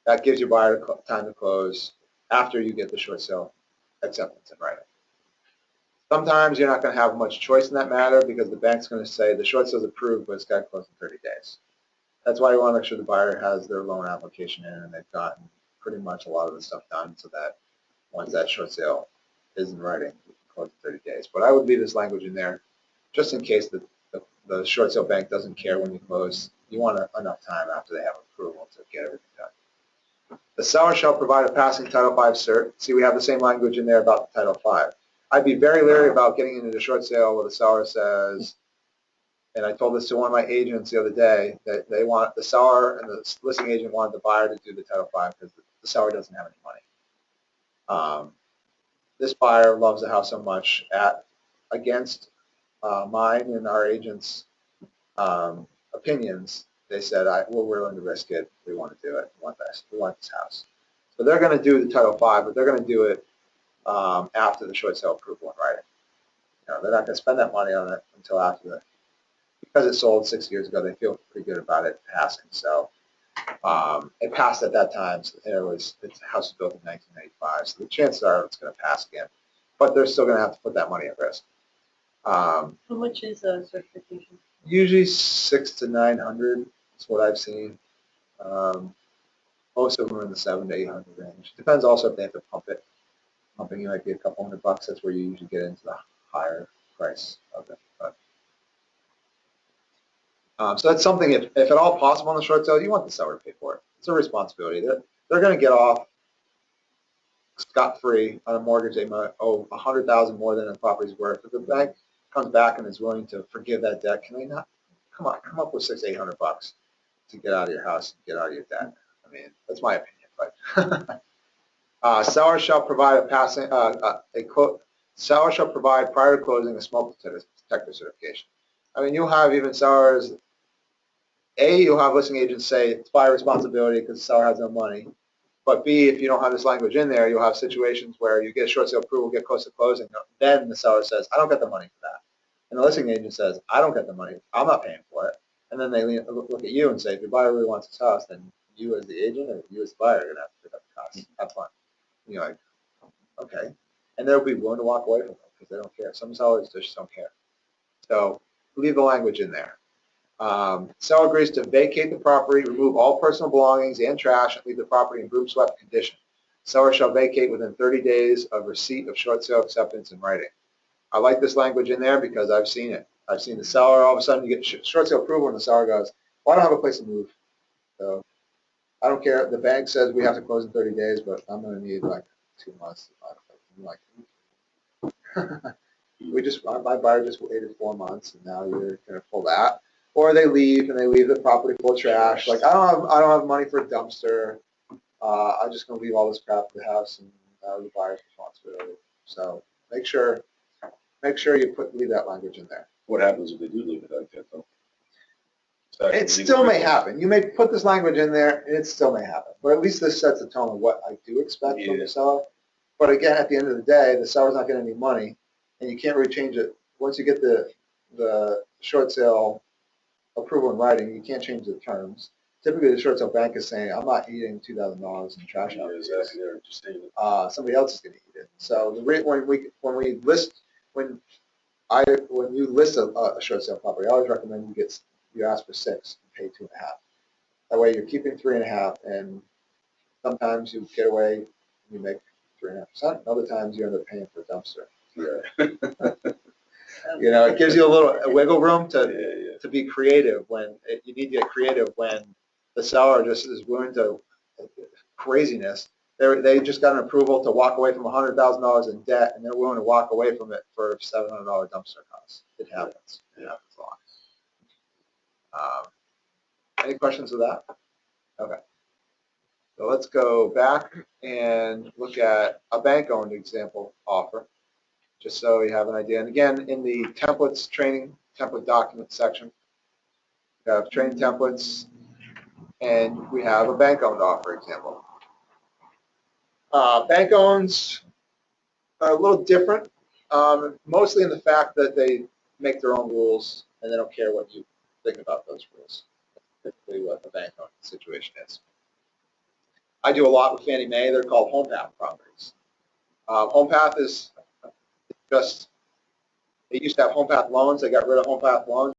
That gives your buyer time to close after you get the short sale acceptance in writing. Sometimes you're not going to have much choice in that matter because the bank's going to say the short sale's approved, but it's got to close in 30 days. That's why you want to make sure the buyer has their loan application in and they've gotten pretty much a lot of the stuff done so that once that short sale is in writing, you can close in 30 days. But I would leave this language in there just in case the short sale bank doesn't care when you close. You want enough time after they have approval to get everything done. The seller shall provide a passing Title V cert. See, we have the same language in there about the Title V. I'd be very leery about getting into the short sale where the seller says, and I told this to one of my agents the other day, that they want the seller and the listing agent wanted the buyer to do the Title V because the seller doesn't have any money. This buyer loves the house so much against mine and our agent's opinions. They said, we're willing to risk it. We want to do it. We want this house. So they're going to do the Title V, but they're going to do it after the short sale approval in writing. They're not going to spend that money on it until after because it sold 6 years ago. They feel pretty good about it passing. So it passed at that time. So the house was built in 1995. So the chances are it's going to pass again, but they're still going to have to put that money at risk. How much is a certification? Usually 600 to 900 is what I've seen. Most of them are in the 700 to 800 range. Depends also if they have to pump it. Pumping might be a couple $100. That's where you usually get into the higher price of it. But, so that's something, if at all possible in the short sale, you want the seller to pay for it. It's a responsibility. They're going to get off scot-free on a mortgage. They might owe $100,000 more than the property's worth. If the bank comes back and is willing to forgive that debt, can they not come up with $600 to $800 to get out of your house and get out of your debt? I mean, that's my opinion. But seller shall provide seller shall provide prior to closing a smoke detector certification. I mean, you'll have even sellers. You'll have listing agents say it's buyer responsibility because the seller has no money. But B, if you don't have this language in there, you'll have situations where you get short sale approval, get close to closing, then the seller says, I don't get the money for that. And the listing agent says, I don't get the money. I'm not paying for it. And then they look at you and say, if your buyer really wants this house, then you as the agent or you as the buyer are going to have to pick up the cost. Have fun. And you're like, okay. And they'll be willing to walk away from it because they don't care. Some sellers just don't care. So leave the language in there. Seller agrees to vacate the property, remove all personal belongings and trash, and leave the property in broom swept condition. Seller shall vacate within 30 days of receipt of short sale acceptance in writing. I like this language in there because I've seen it. I've seen the seller, all of a sudden you get short sale approval and the seller goes, well, I don't have a place to move. So I don't care. The bank says we have to close in 30 days, but I'm going to need like 2 months. I'm like, my buyer just waited 4 months and now you're going to pull that. Or they leave and they leave the property full of trash. Like I don't have money for a dumpster. I'm just going to leave all this crap at the house and the buyer's responsibility. So make sure you leave that language in there. What happens if they do leave it like that, though? It still may happen. You may put this language in there, and it still may happen. But at least this sets the tone of what I do expect from the seller. But again, at the end of the day, the seller's not getting any money, and you can't really change it. Once you get the short sale approval in writing, you can't change the terms. typically the short sale bank is saying, I'm not eating $2,000 in trash out. Exactly, they're just saying, Somebody else is going to eat it. So the rate when you list a short sale property, I always recommend you ask for 6 and pay 2.5. That way you're keeping 3.5, and sometimes you get away and you make 3.5%. And other times you end up paying for a dumpster. yeah. It gives you a wiggle room Yeah, to be creative when you need to get creative when the seller just is willing to craziness. They just got an approval to walk away from $100,000 in debt, and they're willing to walk away from it for $700 dumpster costs. It happens. It happens a lot. Any questions with that? Okay. So let's go back and look at a bank-owned example offer, just so you have an idea. And again, in the templates, training template document section, we have training templates, and we have a bank-owned offer example. Bank owns are a little different, mostly in the fact that they make their own rules and they don't care what you think about those rules. That's typically what a bank owned situation is. I do a lot with Fannie Mae. They're called home path properties. Home path is just, they used to have home path loans. They got rid of home path loans.